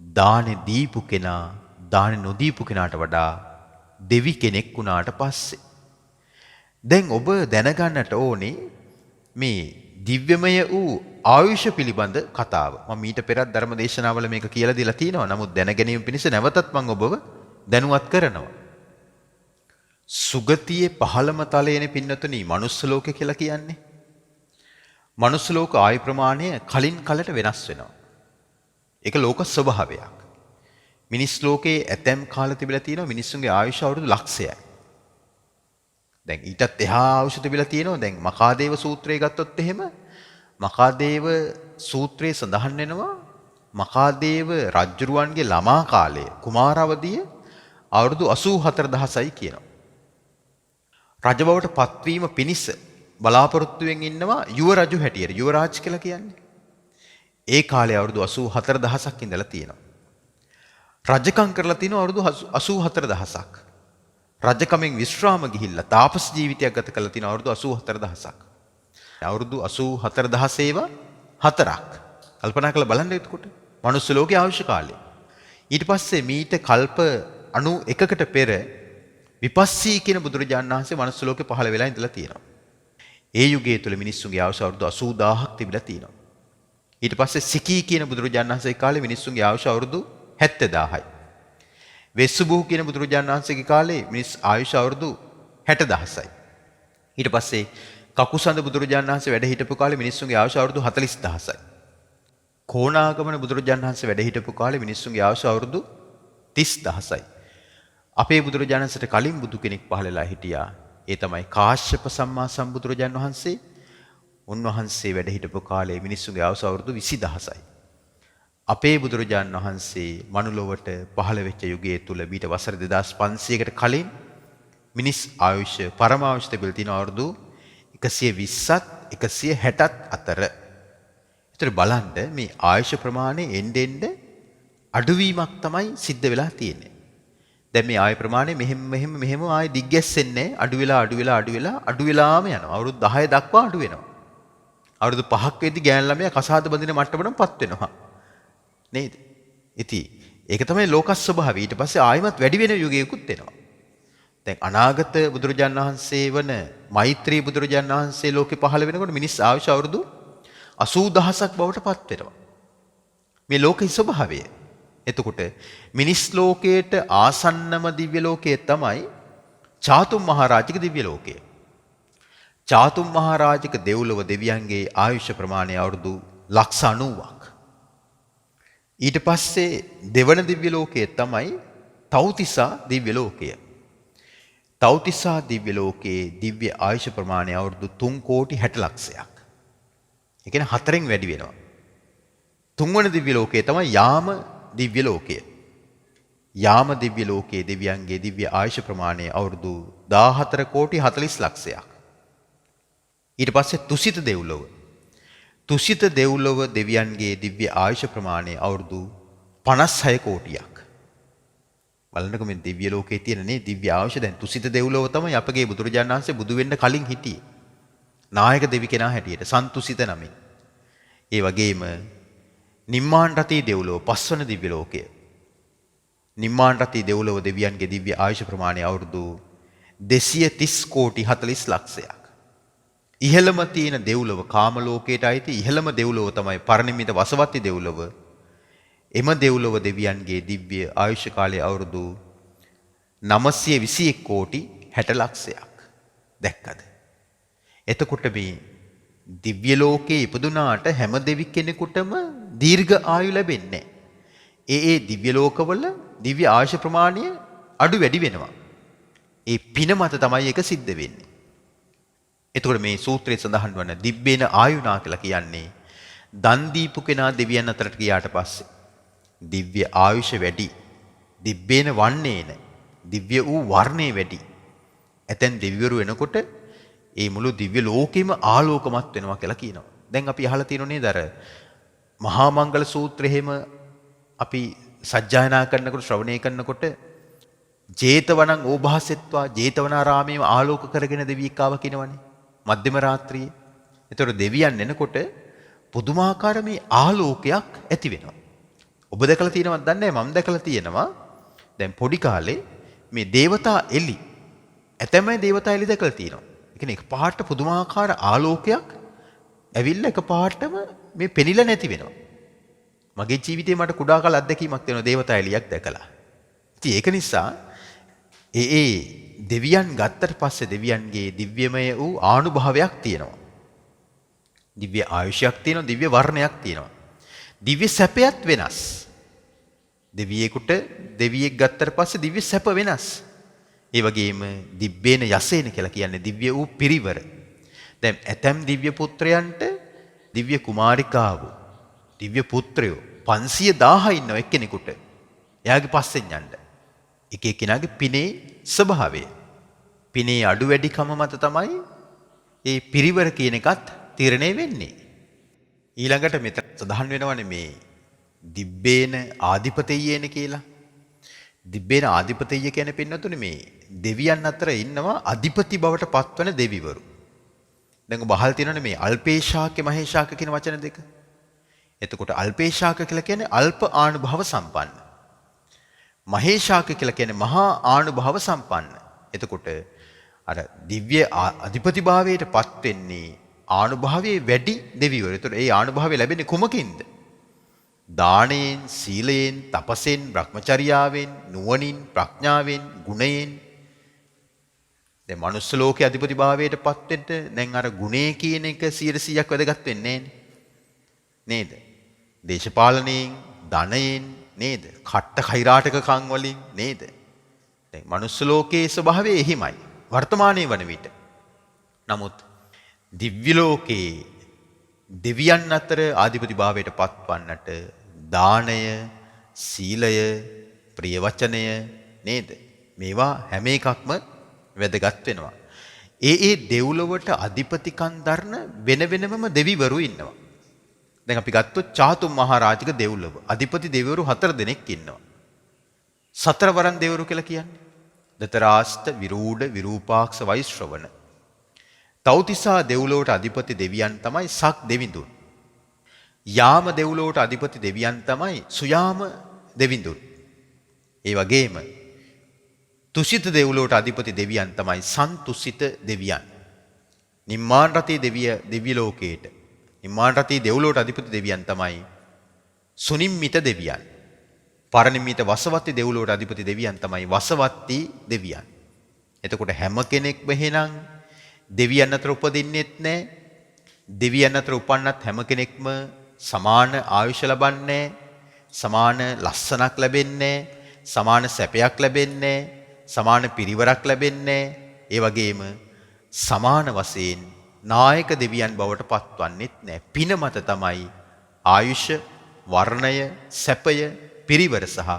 දානෙ දීපු කෙනා දානෙ නොදීපු කෙනාට වඩා දෙවි කෙනෙක් වුණාට පස්සේ. දැන් ඔබ දැනගන්නට ඕනේ මේ දිව්‍යමය වූ ආයුෂ පිළිබඳ කතාව. මම ඊට පෙරත් ධර්ම දේශනාවල මේක කියලා දීලා තියෙනවා. නමුත් දැනගැනීම පිණිස නැවතත් මම ඔබව දැනුවත් කරනවා. සුගතියේ පහළම තලයේනේ පින්නතුනි මනුස්ස ලෝකේ කියලා කියන්නේ. මනුස්ස ලෝක ආයු ප්‍රමාණය කලින් කලට වෙනස් වෙනවා. ඒක ලෝක ස්වභාවයක්. මිනිස් ලෝකේ ඇතැම් කාල තිබිලා තියෙනවා මිනිස්සුන්ගේ ආයුෂ අවුරුදු ලක්ෂයයි. දැන් ඊටත් එහා ආයුෂ තිබිලා තියෙනවා. දැන් මකාදේව සූත්‍රය ගත්තොත් එහෙම මකාදේව සූත්‍රයේ සඳහන් වෙනවා මකාදේව රජුරුවන්ගේ ළමා කාලය කුමාරවදිය අවුරුදු 84000යි කියනවා. රජබවට පත්වීම පිණිස බලාපොරොත්තුවෙන් ඉන්නවා යුව රජු හැටියට. යුවරාජ් කියලා කියන්නේ. ඒ කාලේ අවුරුදු 84000ක් ඉඳලා තියෙනවා. රජකම් කරලා තියෙනවා අවුරුදු 84000ක්. රජකමෙන් විශ්‍රාම ගිහිල්ලා තාපස ජීවිතයක් ගත කරලා තියෙනවා අවුරුදු 84000ක්. අවුරුදු 84000 ඒවා 4ක්. කල්පනා කරලා බලන්න එතකොට. මනුස්ස ලෝකයේ අවශ්‍ය කාලය. ඊට පස්සේ මීට කල්ප 91කට පෙර විපස්සී කියන බුදුරජාණන් වහන්සේ මනුස්ස ලෝකේ පහළ වෙලා ඉඳලා තියෙනවා. ඒ යුගයේ තුල මිනිස්සුන්ගේ ආයුෂ අවුරුදු 80000ක් තිබිලා තියෙනවා. ඊට පස්සේ සිකී කියන බුදුරජාණන් වහන්සේ කාලේ මිනිස්සුන්ගේ ආයුෂ අවුරුදු 70000යි. වෙස්සුබුහු කියන බුදුරජාණන් වහන්සේගේ කාලේ මිනිස් ආයුෂ අවුරුදු 60000යි. ඊට පස්සේ කකුසඳ බුදුරජාණන් වහන්සේ වැඩ හිටපු කාලේ මිනිස්සුන්ගේ ආයුෂ අවුරුදු 40000යි. කොණාගමන බුදුරජාණන් වහන්සේ වැඩ හිටපු කාලේ මිනිස්සුන්ගේ ආයුෂ අවුරුදු 30000යි. අපේ බුදුරජාණන් වහන්සේට කලින් බුදු කෙනෙක් පහළලා හිටියා. ඒ තමයි කාශ්‍යප සම්මා සම්බුදුරජාණන් වහන්සේ. උන්වහන්සේ වැඩ හිටපු කාලේ මිනිස්සුන්ගේ ආයුෂ අවුරුදු 20000යි. අපේ බුදුරජාණන් වහන්සේ මනුලොවට පහළ වෙච්ච යුගයේ තුල බීට වසර 2500කට කලින් මිනිස් ආයුෂ පරමාවුෂ තිබිලා තියෙන අවුරුදු 120ත් 160ත් අතර. ඒතර බලන්න මේ ආයුෂ ප්‍රමාණය එන්න අඩුවීමක් තමයි සිද්ධ වෙලා තියෙන්නේ. දැන් මේ ආයු ප්‍රමාණය මෙහෙම ආයෙ දිග්ගැස්සෙන්නේ අඩු වෙලාම යනවා. අවුරුදු 10 දක්වා අඩු වෙනවා. අවුරුදු 5ක් වෙද්දි ගෑන් ළමයා කසාද බඳින මට්ටමටපත් වෙනවා. නේද? ඉතින් ඒක තමයි ලෝක ස්වභාවය. ඊට පස්සේ ආයෙමත් වැඩි වෙන යුගයකුත් එනවා. දැන් අනාගත බුදුරජාණන් වහන්සේ වන මෛත්‍රී බුදුරජාණන් වහන්සේ ලෝකෙ පහළ වෙනකොට මිනිස් ආයුෂ අවුරුදු 80000ක් බවට පත් වෙනවා. මේ ලෝකයේ ස්වභාවය. එතකොට මිනිස් ලෝකයට ආසන්නම දිව්‍ය ලෝකයේ තමයි චාතුම් මහරජික දිව්‍ය ලෝකය. චාතුම් මහරජික දෙව්ලොව දෙවියන්ගේ ආයුෂ ප්‍රමාණය අවුරුදු 90ක්. ඊට පස්සේ දෙවන දිව්‍ය ලෝකයේ තමයි තෞතිසා දිව්‍ය ලෝකය. තෞතිසා දිව්‍ය ලෝකයේ දිව්‍ය ආයුෂ ප්‍රමාණය අවුරුදු 3 කෝටි 60 ලක්ෂයක්. ඒ කියන්නේ 4න් වැඩි වෙනවා. තුන්වන දිව්‍ය ලෝකයේ තමයි යාම දිව්‍ය ලෝකය. යාම දිව්‍ය ලෝකයේ දෙවියන්ගේ දිව්‍ය ආයුෂ ප්‍රමාණය අවුරුදු 14 කෝටි 40 ලක්ෂයක්. ඊට පස්සේ තුසිත දෙව්ලොව. තුසිත දෙව්ලොව දෙවියන්ගේ දිව්‍ය ආයුෂ ප්‍රමාණය අවුරුදු 56 කෝටියක්. බලන්නකො මේ දිව්‍ය ලෝකයේ තියෙන නේ දිව්‍ය ආයුෂ දැන් තුසිත දෙව්ලොව තමයි අපගේ බුදුරජාණන් වහන්සේ බුදු වෙන්න කලින් හිටියේ. නායක දෙවි කෙනා හැටියට සන්තුසිත නමින්. ඒ වගේම නිම්මාන රතී දෙව්ලොව පස්වන දිව්‍ය ලෝකය. නිම්මාන රතී දෙව්ලොව දෙවියන්ගේ දිව්‍ය ආයුෂ ප්‍රමාණය අවුරුදු 230 කෝටි 40 ලක්ෂයක්. ඉහළම තියෙන දෙව්ලොව කාම ලෝකයට අයිති ඉහළම දෙව්ලොව තමයි පරිනිම්මිත වසවත්ති දෙව්ලොව. එම දෙව්ලොව දෙවියන්ගේ දිව්‍ය ආයුෂ කාලය අවුරුදු 921 කෝටි 60 ලක්ෂයක්. දැක්කද? එතකොට මේ දිව්‍ය ලෝකයේ ඉපදුනාට හැම දෙවි කෙනෙකුටම දීර්ඝ ආයු ලැබෙන්නේ නැහැ. ඒ දිව්‍ය ලෝකවල දිව්‍ය ආයුෂ ප්‍රමාණය අඩු වැඩි වෙනවා. ඒ පින මත තමයි ඒක සිද්ධ වෙන්නේ. එතකොට මේ සූත්‍රයේ සඳහන් වන දිබ්බේන ආයුනා කියලා කියන්නේ දන් දීපු කෙනා දෙවියන් අතරට ගියාට පස්සේ දිව්‍ය ආයුෂ වැඩි. දිබ්බේන වන්නේන දිව්‍ය වූ වර්ණේ වැඩි. ඇතැම් දෙවිවරු වෙනකොට ඒ මුළු දිව්‍ය ලෝකෙම ආලෝකමත් වෙනවා කියලා කියනවා. දැන් අපි අහලා තියෙනු නේද අර මහා මංගල සූත්‍රෙහෙම අපි සජ්ජායනා කරනකොට ශ්‍රවණය කරනකොට ජේතවනං ඕභාසෙත්වා ජේතවනාරාමයේම ආලෝක කරගෙන දෙවියෙක් ආව කියනවනේ මධ්‍යම රාත්‍රියේ. ඒතර දෙවියන් එනකොට පුදුමාකාර මේ ආලෝකයක් ඇති වෙනවා. ඔබ දැකලා තියෙනවද දන්නේ නැහැ මම දැකලා තියෙනවා. දැන් පොඩි කාලේ මේ දේවතා එලි ඇතැමයි දේවතා එලි දැකලා තියෙනවා. ඒ කියන්නේ එකපාරට පුදුමාකාර ආලෝකයක් ඇවිල්ලා එකපාරටම මේ පෙනිලා නැති වෙනවා. මගේ ජීවිතේ මට කුඩා කාල අත්දැකීමක් වෙනවා දේවතා එලියක් දැකලා. ඉතින් ඒක නිසා ඒ දෙවියන් ගත්තට පස්සේ දෙවියන්ගේ දිව්‍යමය වූ ආනුභාවයක් තියෙනවා. දිව්‍ය ආයුෂයක් තියෙනවා, දිව්‍ය වර්ණයක් තියෙනවා. දිව්‍ය සැපයත් වෙනස්. දෙවියෙකුට දෙවියෙක් ගත්තට පස්සේ දිව්‍ය සැප වෙනස්. ඒ වගේම දිබ්බේන යසේන කියලා කියන්නේ දිව්‍ය වූ පිරිවර. දැන් ඇතැම් දිව්‍ය පුත්‍රයන්ට දිව්‍ය කුමාරිකාවෝ, දිව්‍ය පුත්‍රයෝ 500,000 ඉන්නවා එක්කෙනෙකුට. එයාගේ පස්සෙන් යන්න. එක එක්කෙනාගේ පිනේ ස්වභාවය. පිනේ අඩු වැඩිකම මත තමයි ඒ පිරිවර කියන එකත් තීරණය වෙන්නේ. ඊළඟට මෙතන සඳහන් වෙනවනේ මේ දිබ්බේන ආධිපතෙයේන කියලා. දිබ්බේන ආධිපතෙය කියන්නේ පින්නතුනේ මේ දෙවියන් අතර ඉන්නවා අධිපති බවට පත්වන දෙවිවරු. දැන් ඔබ අහලා තියෙනවනේ මේ අල්පේශාක්‍ය මහේශාක්‍ය කියන වචන දෙක. එතකොට අල්පේශාක්‍ය කියලා කියන්නේ අල්ප ආනුභව සම්පන්න. මහේශාක්‍ය කියලා කියන්නේ මහා ආනුභව සම්පන්න. එතකොට අර දිව්‍ය අධිපතිභාවයට පත් වෙන්නේ ආනුභාවයේ වැඩි දෙවිවරු. එතකොට ඒ ආනුභාවය ලැබෙන්නේ කුමකින්ද? දාණයෙන්, සීලයෙන්, තපසෙන්, භ්‍රමචර්යාවෙන්, නුවණින්, ප්‍රඥාවෙන්, ගුණයෙන්. දැන් මනුස්ස ලෝකයේ අධිපතිභාවයට පත් වෙන්න දැන් අර ගුණේ කියන එක 100%ක් වැදගත් වෙන්නේ නේද? දේශපාලනයෙන්, ධනයෙන් නේද? කට්ට කෛරාටකකම් වලින් නේද? දැන් මනුස්ස ලෝකයේ ස්වභාවය එහිමයි. වර්තමානයේ වන විට. නමුත් දිව්‍ය ලෝකයේ දෙවියන් අතර ආධිපතිභාවයට පත්වන්නට දානය, සීලය, ප්‍රිය වචනය නේද? මේවා හැම එකක්ම වැදගත් වෙනවා. ඒ දෙව්ලොවට අධිපතිකම් දරන වෙන වෙනමම දෙවිවරු ඉන්නවා. දැන් අපි ගත්තොත් චාතුම් මහරජික දෙව්ලොව අධිපති දෙවිවරු 4 දෙනෙක් ඉන්නවා. සතරවරන් දෙවිවරු කියලා කියන්නේ දතරාස්ත, විරූඪ, විරූපාක්ෂ, වෛශ්‍රවණ. තෞතිසා දෙව්ලොවට අධිපති දෙවියන් තමයි සක් දෙවිඳුන්. යාම දෙව්ලොවට අධිපති දෙවියන් තමයි සුයාම දෙවිඳුන්. ඒ වගේම තුසිත දෙව්ලොවට අධිපති දෙවියන් තමයි සන්තුසිත දෙවියන්. නිම්මාන රතී දිව්‍ය ලෝකයේට නිම්මාන රතී දෙව්ලොවට අධිපති දෙවියන් තමයි සුනිම්මිත දෙවියන්. පරණිම්මිත වසවත්ති දෙව්ලොවට අධිපති දෙවියන් තමයි වසවත්ති දෙවියන්. එතකොට හැම කෙනෙක්ම එහෙනම් දෙවියන් අතර උපදින්නෙත් නැහැ. දෙවියන් අතර උපන්නත් හැම කෙනෙක්ම සමාන ආයුෂ ලබන්නේ, සමාන ලස්සනක් ලැබෙන්නේ, සමාන සැපයක් ලැබෙන්නේ, සමාන පිරිවරක් ලැබෙන්නේ. ඒ වගේම සමාන වශයෙන් නායක දෙවියන් බවට පත්වන්නෙත් නැහැ. පින මත තමයි ආයුෂ, වර්ණය, සැපය, පිරිවර සහ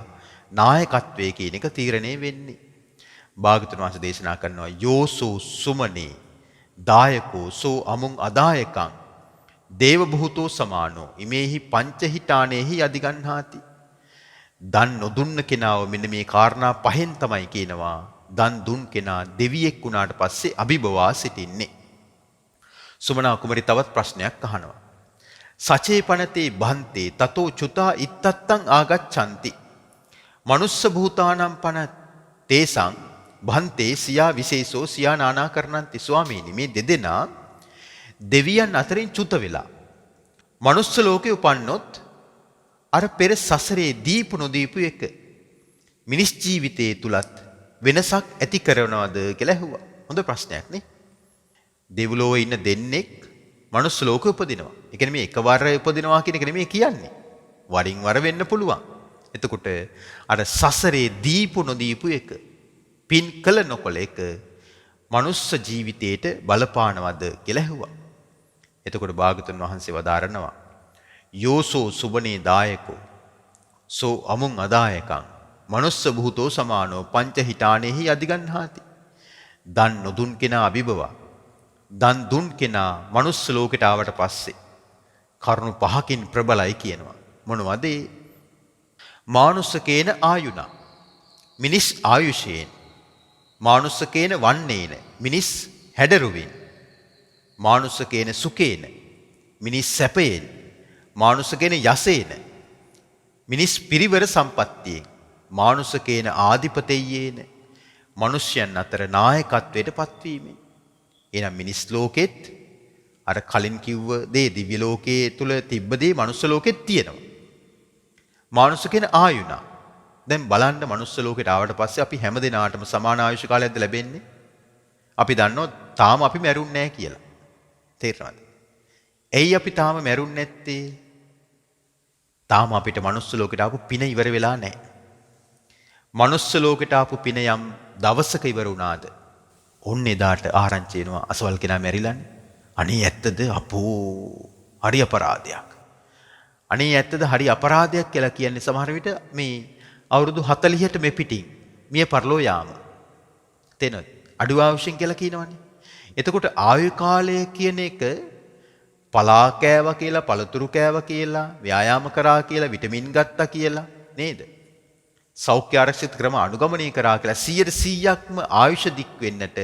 නායකත්වයේ කියන එක තීරණය වෙන්නේ. භාගතුන් වහන්සේ දේශනා කරනවා යෝසෝ සුමනේ දායකෝ සෝ අමුං අදායකං දේව භූතෝ සමානෝ ඉමේහි පංචහිතානේහි අධිගන්හාති. දන් නොදුන්න කෙනාව මෙන්න මේ කාරණා පහෙන් තමයි කියනවා දන් දුන් කෙනා දෙවියෙක් වුණාට පස්සේ අභිබවා සිටින්නේ. සුමනා කුමරි තවත් ප්‍රශ්නයක් අහනවා. සචේපනතේ බන්තේ තතෝ චුතා ඉත්තත්තං ආගච්ඡanti. මනුස්ස භූතානම් පන තේසං බන්තේ සියා විශේෂෝ සියා නානාකරණන්ති. ස්වාමීනි මේ දෙදෙනා දෙවියන් අතරින් චුත වෙලා මනුස්ස ලෝකේ උපන්නොත් අර පෙර සසරේ දීපු නොදීපු එක මිනිස් ජීවිතයේ තුලත් වෙනසක් ඇති කරනවද කියලා ඇහුවා. හොඳ ප්‍රශ්නයක් නේ. දෙව්ලොව ඉන්න දෙන්නෙක් මනුස්ස ලෝකෙ උපදිනවා. ඒ කියන්නේ මේ එකවර උපදිනවා කියන එක නෙමෙයි කියන්නේ. වරින් වර වෙන්න පුළුවන්. එතකොට අර සසරේ දීපු නොදීපු එක පින් කළ නොකළ එක මනුස්ස ජීවිතේට බලපානවද කියලා ඇහුවා. එතකොට භාගතුන් වහන්සේ වදාරනවා යෝසෝ සුබනේ දායකෝ සෝ අමුං අදායකං මනුස්ස භූතෝ සමානෝ පංචහිතානේහි අධිගන්හාති. දන් නොදුන් කෙනා අභිබවා දන් දුන් කෙනා මනුස්ස ලෝකයට ආවට පස්සේ කරුණු පහකින් ප්‍රබලයි කියනවා. මොනවද ඒ? මානුස්සකේන ආයුණා මිනිස් ආයුෂයෙන්, මානුස්සකේන වන්නේන මිනිස් හැඩරුවෙන්, මානුස්සකේන සුකේන මිනිස් සැපයෙන්, මානුස්සකේන යසේන මිනිස් පිරිවර සම්පත්තියෙන්, මානුස්සකේන ආධිපතෙයේන මිනිස්යන් අතර නායකත්වයට පත්වීමෙන්. එහෙනම් මිනිස් ලෝකෙත් අර කලින් කිව්ව දේ දිව්‍ය ලෝකයේ තුල තිබ්බ දේ මනුස්ස ලෝකෙත් තියෙනවා. මානුස්සකේන ආයුණා. දැන් බලන්න මනුස්ස ලෝකෙට ආවට පස්සේ අපි හැමදෙනාටම සමාන ආයුෂ කාලයක්ද ලැබෙන්නේ? අපි දන්නවා තාම අපි මැරුන්නේ නැහැ කියලා. තේරෙනවද? ඇයි අපි තාම මැරුන්නේ නැත්තේ? තාම අපිට මනුස්ස ලෝකෙට ආපු පින ඉවර වෙලා නැහැ. මනුස්ස ලෝකෙට ආපු පින යම් දවසක ඉවර වුණාද ඔන්න එදාට ආරංචි වෙනවා අසවල් කෙනා මැරිලානේ. අනේ ඇත්තද? අපෝ හරි අපරාධයක්. අනේ ඇත්තද? හරි අපරාධයක් කියලා කියන්නේ සමහර විට මේ අවුරුදු 40ට මේ පිටින් මිය පරලෝ යාම. තේනොත් අඩු ආයුෂෙන් කියලා කියනවනේ. එතකොට ආයු කාලය කියන එක පලා කෑවා කියලා, පළතුරු කෑවා කියලා, ව්‍යායාම කරා කියලා, විටමින් ගත්තා කියලා නේද? සෞඛ්‍ය ආරක්ෂිත ක්‍රම අනුගමනය කරා කියලා 100%ක්ම ආයුෂ දික් වෙන්නට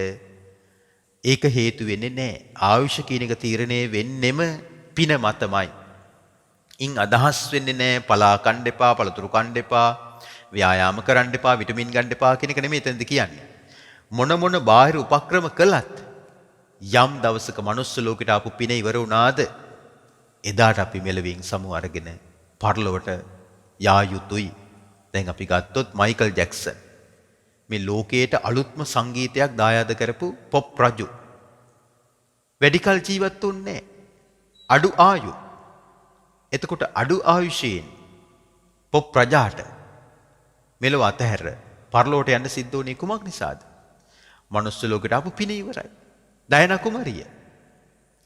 ඒක හේතු වෙන්නේ නැහැ. ආයුෂ කියන එක තීරණය වෙන්නෙම පින මතමයි. ඉන් අදහස් වෙන්නේ නැහැ පලා කන්න එපා, පළතුරු කන්න එපා, ව්‍යායාම කරන්න එපා, විටමින් ගන්න එපා කියන එක නෙමෙයි එතනද කියන්නේ. මොන මොන බාහිර උපක්‍රම කළත් යම් දවසක මනුස්ස ලෝකෙට ආපු පින ඉවර වුණාද එදාට අපි මෙලවින් සමු අරගෙන පරලොවට යා යුතුයි. දැන් අපි ගත්තොත් මයිකල් ජැක්සන් මේ ලෝකයට අලුත්ම සංගීතයක් දායාද කරපු පොප් රජු. වැඩිකල් ජීවත් වුණේ අඩු ආයු. එතකොට අඩු ආයුෂයෙන් පොප් රජාට මෙලොව අතහැර පරලොවට යන්න සිද්ධ වුණේ කුමක් නිසාද? මනුස්ස ලෝකයට ආපු පින ඉවරයි. ඩයනා කුමරිය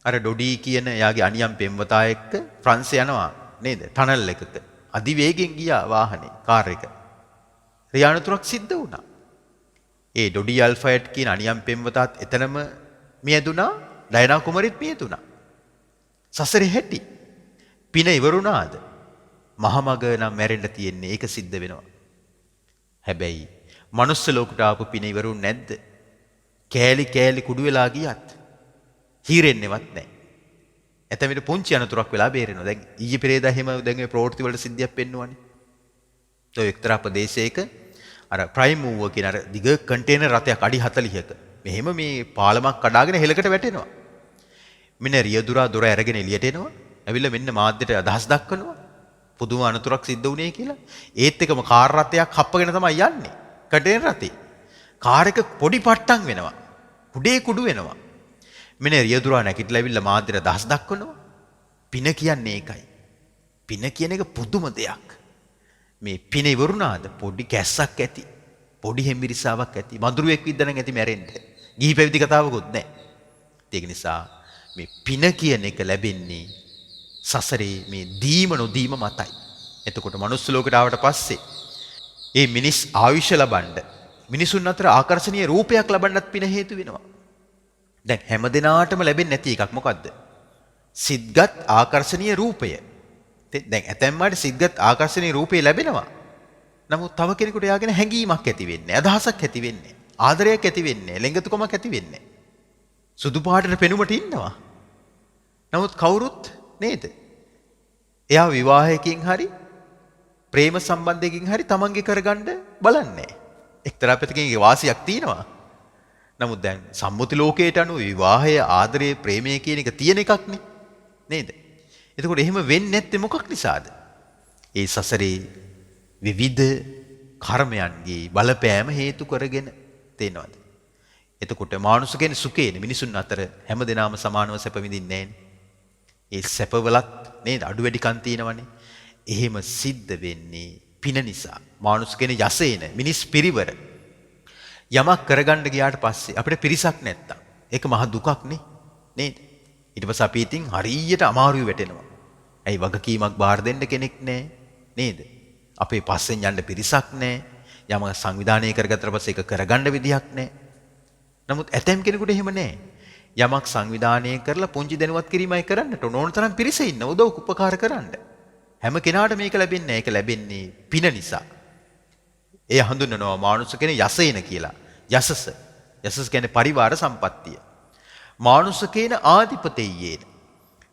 අර ඩොඩී කියන එයාගේ අනියම් පෙම්වතා එක්ක ෆ්‍රාන්ස් යනවා නේද? ටනල් එකක අධිවේගෙන් ගියා වාහනේ කාර් එක. රියානතුරක් සිද්ධ වුණා. ඒ ඩොඩී අල්ෆයට් කියන අනියම් පෙම්වතාත් එතනම මියදුනා, ඩයනා කුමරිත් මියදුනා. සසරේ හැටි පින ඉවරුණාද? මහමග නම් මැරෙන්න තියෙන්නේ. ඒක සිද්ධ වෙනවා. හැබැයි මනුස්ස ලෝකයට ආපු පින ඉවරුන්නේ නැද්ද? කෑලි කෑලි කුඩු වෙලා ගියත් හීරෙන්නේවත් නැහැ. එතෙමිට පුංචි අනතුරක් වෙලා බේරෙනවා. දැන් ඊයේ පෙරේදා එහෙම දැන් මේ ප්‍රවෘත්ති වල සිද්ධියක් පෙන්වන්නේ. ඒ එක්තරා ප්‍රදේශයක අර ප්‍රයිම් මූවර් කියන අර දිග කන්ටේනර් රථයක් අඩි 40ක මෙහෙම මේ පාලමක් කඩාගෙන හෙලකට වැටෙනවා. මෙන්න රියදුරා දොර අරගෙන එළියට එනවා. ඇවිල්ලා මෙන්න මාධ්‍යට අදහස් දක්වනවා. පුදුම අනතුරක් සිද්ධ වුණේ කියලා. ඒත් එකම කාර් රථයක් හප්පගෙන තමයි යන්නේ. කඩේන රථේ. කාර් එක පොඩි පට්ටම් වෙනවා. කුඩේ කුඩු වෙනවා. මෙන්න රියදුරා නැගිටලා ඇවිල්ලා මාධ්‍යට දහස් දක්වනවා. පින කියන්නේ ඒකයි. පින කියන එක පුදුම දෙයක්. මේ පින ඉවරුණාද පොඩි කැස්සක් ඇති. පොඩි හෙම්බිරිසාවක් ඇති. මඳුරුවෙක් විද්දනම් ඇති මැරෙන්න. ගිහි පැවිදි කතාවකුත් නැහැ. ඒක නිසා මේ පින කියන එක ලැබෙන්නේ සසරේ මේ දීම නොදීම මතයි. එතකොට මනුස්ස ලෝකයට ආවට පස්සේ ඒ මිනිස් ආයුෂ ලබන්න මිනිසුන් අතර ආකර්ෂණීය රූපයක් ලබන්නත් පින හේතු වෙනවා. දැන් හැම දිනාටම ලැබෙන්නේ නැති එකක් මොකද්ද? සිද්ගත් ආකර්ෂණීය රූපය. දැන් ඇතැම්මාට සිද්ගත් ආකර්ෂණීය රූපය ලැබෙනවා. නමුත් තව කෙනෙකුට යාගෙන හැඟීමක් ඇති වෙන්නේ, අදහසක් ඇති වෙන්නේ, ආදරයක් ඇති වෙන්නේ, ලෙංගතුකමක් ඇති වෙන්නේ. සුදු පාටට පෙනුමට ඉන්නවා. නමුත් කවුරුත් නේද? එයා විවාහයකින් හරි ප්‍රේම සම්බන්ධයකින් හරි තමන්ගේ කරගන්න බලන්නේ. එක්තරා පැත්තකින් ඒ වාසියක් තියෙනවා. නමුත් දැන් සම්මුති ලෝකයට අනුව විවාහය, ආදරය, ප්‍රේමය කියන එක තියෙන එකක්නේ. නේද? එතකොට එහෙම වෙන්නේ නැත්තේ මොකක් නිසාද? ඒ සසරේ විවිධ කර්මයන්ගේ බලපෑම හේතු කරගෙන තේනවද? එතකොට මානුෂ කියන සුඛේන මිනිසුන් අතර හැමදෙනාම සමානව සැප විඳින්නේ නැහැනේ. ඒ සැපවලත් නේද අඩු වැඩිකම් තියෙනවනේ. එහෙම සිද්ධ වෙන්නේ පින නිසා. මානුෂ කියන යසේන මිනිස් පිරිවර යමක් කරගන්න ගියාට පස්සේ අපිට පිරිසක් නැත්තම් ඒක මහ දුකක් නේ. නේද? ඊට පස්සේ අපි ඉතින් හරියට අමාරුයි වැටෙනවා. ඇයි වගකීමක් බාර දෙන්න කෙනෙක් නැහැ. නේද? අපේ පස්සෙන් යන්න පිරිසක් නැහැ. යමක් සංවිධානය කරගත්තට පස්සේ ඒක කරගන්න විදියක් නැහැ. නමුත් ඇතැම් කෙනෙකුට එහෙම නැහැ. යමක් සංවිධානය කරලා පුංචි දැනුවත් කිරීමයි කරන්නට ඕන තරම් පිරිස ඉන්න උදව් උපකාර කරන්න. හැම කෙනාට මේක ලැබෙන්නේ නැහැ. ඒක ලැබෙන්නේ පින නිසා. ඒ හඳුන්වනවා මානුෂ කියන යසේන කියලා. යසස. යසස කියන්නේ පරිවාර සම්පත්තිය. මානුෂ කියන ආධිපතෙයේන.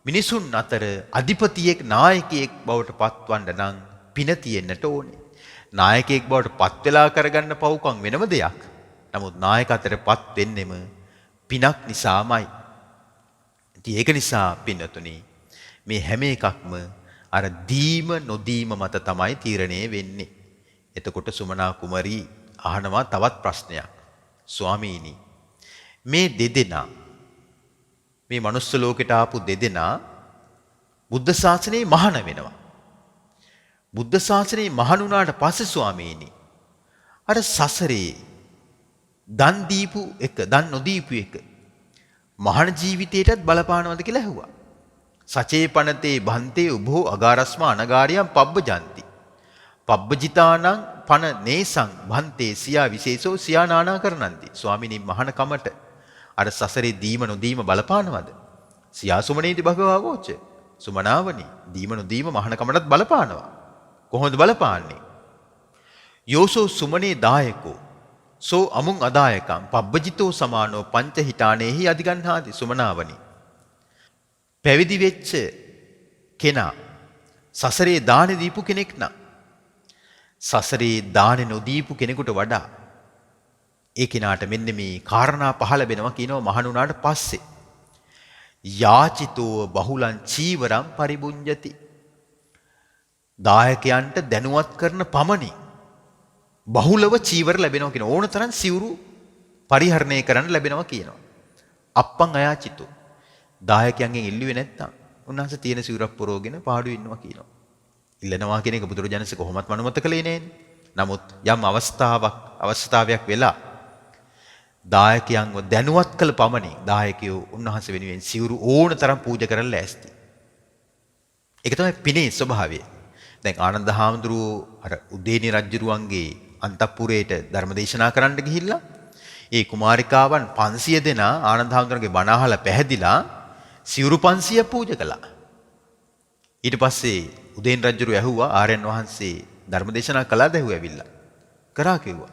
මිනිසුන් අතර අධිපතියෙක් නායකයෙක් බවට පත්වන්න නම් පින තියෙන්නට ඕනේ. නායකයෙක් බවට පත් වෙලා කරගන්න පව්කම් වෙනම දෙයක්. නමුත් නායක අතරපත් වෙන්නෙම පිනක් නිසාමයි. ඉතින් ඒක නිසා පින්නතුනි මේ හැම එකක්ම අර දීම නොදීම මත තමයි තීරණය වෙන්නේ. එතකොට සුමනා කුමරී අහනවා තවත් ප්‍රශ්නයක්. ස්වාමීනි මේ දෙදෙනා මේ මනුස්ස ලෝකෙට ආපු දෙදෙනා බුද්ධ ශාසනයේ මහාන වෙනවා. බුද්ධ ශාසනයේ මහාන වුණාට පස්සේ ස්වාමීනි අර සසරේ දන් දීපු එක දන් නොදීපු එක මහාන ජීවිතයටත් බලපානවද කියලා ඇහුවා. සචේ පනතේ බන්තේ උභෝ අගාරස්ම අනගාරියම් පබ්බජන්ති. පබ්බජිතානං පන නේසං බන්තේ සියා විශේෂෝ සියා නානා කරනන්ති. ස්වාමිනී මහාන කමට අර සසරේ දීම නොදීම බලපානවද? සියා සුමනේති භගවා වෝච. සුමනාවනි දීම නොදීම මහාන කමටත් බලපානවා. කොහොමද බලපාන්නේ? යෝසෝ සුමනේ දායකෝ සෝ අමුං අදායකම් පබ්බජිතෝ සමානෝ පංච හිතානේහි අධිගන්හාති. සුමනාවනි පැවිදි වෙච්ච කෙනා සසරේ දාන දීපු කෙනෙක් නම් සසරේ දාන නොදීපු කෙනෙකුට වඩා ඒ කෙනාට මෙන්න මේ කාරණා පහළ වෙනවා කියනවා මහණුනාට පස්සේ. යාචිතෝ බහුලං චීවරම් පරිබුඤ්ජති. දායකයන්ට දැනුවත් කරන පමණින් බහුලව චීවර ලැබෙනවා කියන ඕන තරම් සිවුරු පරිහරණය කරන්න ලැබෙනවා කියනවා. අප්පං අයාචිතෝ. දායකයන්ගෙන් ඉල්ලුවේ නැත්තම් උන්වහන්සේ තියෙන සිවුරක් පුරවගෙන පාඩු ඉන්නවා කියනවා. ඉල්ලනවා කියන එක බුදුරජාණන්සේ කොහොමත් මනුමත කළේ නෑනේ. නමුත් යම් අවස්ථාවක් වෙලා දායකයන්ව දැනුවත් කළ පමණින් දායකයෝ උන්වහන්සේ වෙනුවෙන් සිවුරු ඕන තරම් පූජා කරන්න ලෑස්ති. ඒක තමයි පිනේ ස්වභාවය. දැන් ආනන්ද හාමුදුරුවෝ අර උදේනි රජුරුවන්ගේ අන්තපුරයට ධර්ම දේශනා කරන්න ගිහිල්ලා ඒ කුමාරිකාවන් 500 දෙනා ආනන්ද හාමුදුරුවන්ගේ බණ අහලා පැහැදිලා සිවුරු 500 පූජා කළා. ඊට පස්සේ උදේන් රජුරු ඇහුවා ආර්යයන් වහන්සේ ධර්ම දේශනා කළාද ඇහුවා. කරා කිව්වා.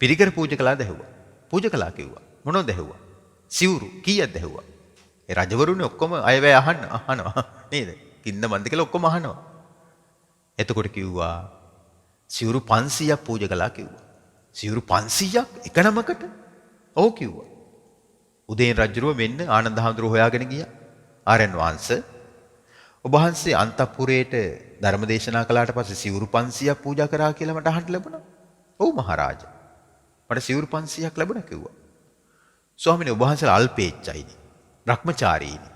පිරිකර පූජා කළාද ඇහුවා. පූජා කළා කිව්වා. මොනවද ඇහුවා? සිවුරු කීයක්ද ඇහුවා. ඒ රජවරුනේ ඔක්කොම අයවැය අහනවා නේද? කින්න මන්ද කියලා ඔක්කොම අහනවා. එතකොට කිව්වා සිවුරු 500ක් පූජා කළා කිව්වා. සිවුරු 500ක් එක නමකට? ඔව් කිව්වා. උදේන් රජුරුව මෙන්න ආනන්ද හාමුදුරුවෝ හොයාගෙන ගියා. ආර්යයන් වහන්සේ ඔබ වහන්සේ අන්තපුරේට ධර්ම දේශනා කළාට පස්සේ සිවුරු 500ක් පූජා කරා කියලා මට අහන්න ලැබුණා. ඔව් මහරජා. මට සිවුරු 500ක් ලැබුණා කිව්වා. ස්වාමීනි ඔබ වහන්සේලා අල්පේච්චයිනේ. භ්‍රමචාරීනේ.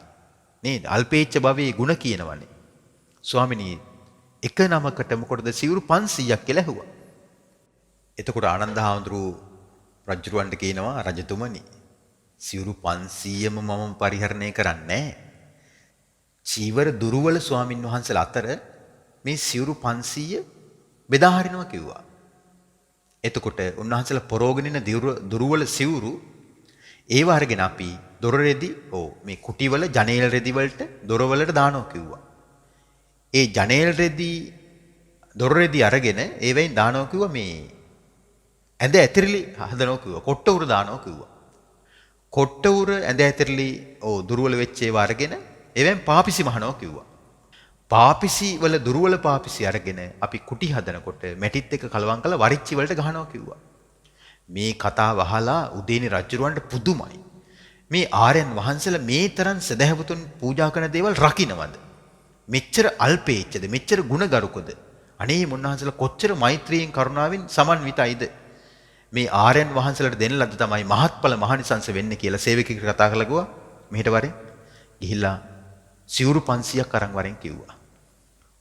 නේද? අල්පේච්ච භවයේ ಗುಣ කියනවනේ. ස්වාමීනි එක නමකට මොකටද සිවුරු 500ක් කියලා ඇහුවා. එතකොට ආනන්ද හාමුදුරුවෝ රජුරවන්ට කියනවා රජතුමනි සිවුරු 500ම මම පරිහරණය කරන්නේ නැහැ. චීවර දුර්වල ස්වාමින් වහන්සේලා අතර මේ සිවුරු 500 බෙදා හරිනවා කිව්වා. එතකොට උන්වහන්සේලා පොරෝගෙන ඉන්න දුර්වල සිවුරු ඒව අරගෙන අපි දොර රෙදි මේ කුටිවල ජනේල රෙදි වලට දොරවලට දානවා කිව්වා. ඒ ජනේල රෙදි දොර රෙදි අරගෙන ඒවෙන් දානවා කිව්වා මේ ඇඳ ඇතිරිලි හදනවා කිව්වා. කොට්ට උර දානවා කිව්වා. කොට්ට උර ඇඳ ඇතිරිලි දුර්වල වෙච්ච ඒවා අරගෙන ඒවෙන් පාපිසි මහනවා කිව්වා. පාපිසි වල දුර්වල පාපිසි අරගෙන අපි කුටි හදනකොට මැටිත් එක්ක කලවම් කරලා වරිච්චි වලට ගහනවා කිව්වා. මේ කතාව අහලා උදේනි රජුරවන්ට පුදුමයි. මේ ආර්යයන් වහන්සේලා මේ තරම් සදහැවතුන් පූජා කරන දේවල් රකින්නවද? මෙච්චර අල්පේච්ඡද මෙච්චර ගුණගරුකද? අනේ මුන්වහන්සේලා කොච්චර මෛත්‍රියෙන් කරුණාවෙන් සමන්විතයිද? මේ ආර්යයන් වහන්සේලාට දෙන්න ලද්ද තමයි මහත්ඵල මහනිසංස වෙන්නේ කියලා සේවකයෙක් කතා කරලා ගියා. මෙහෙට වරෙන් ගිහිල්ලා සිවුරු 500ක් අරන් වරෙන් කිව්වා.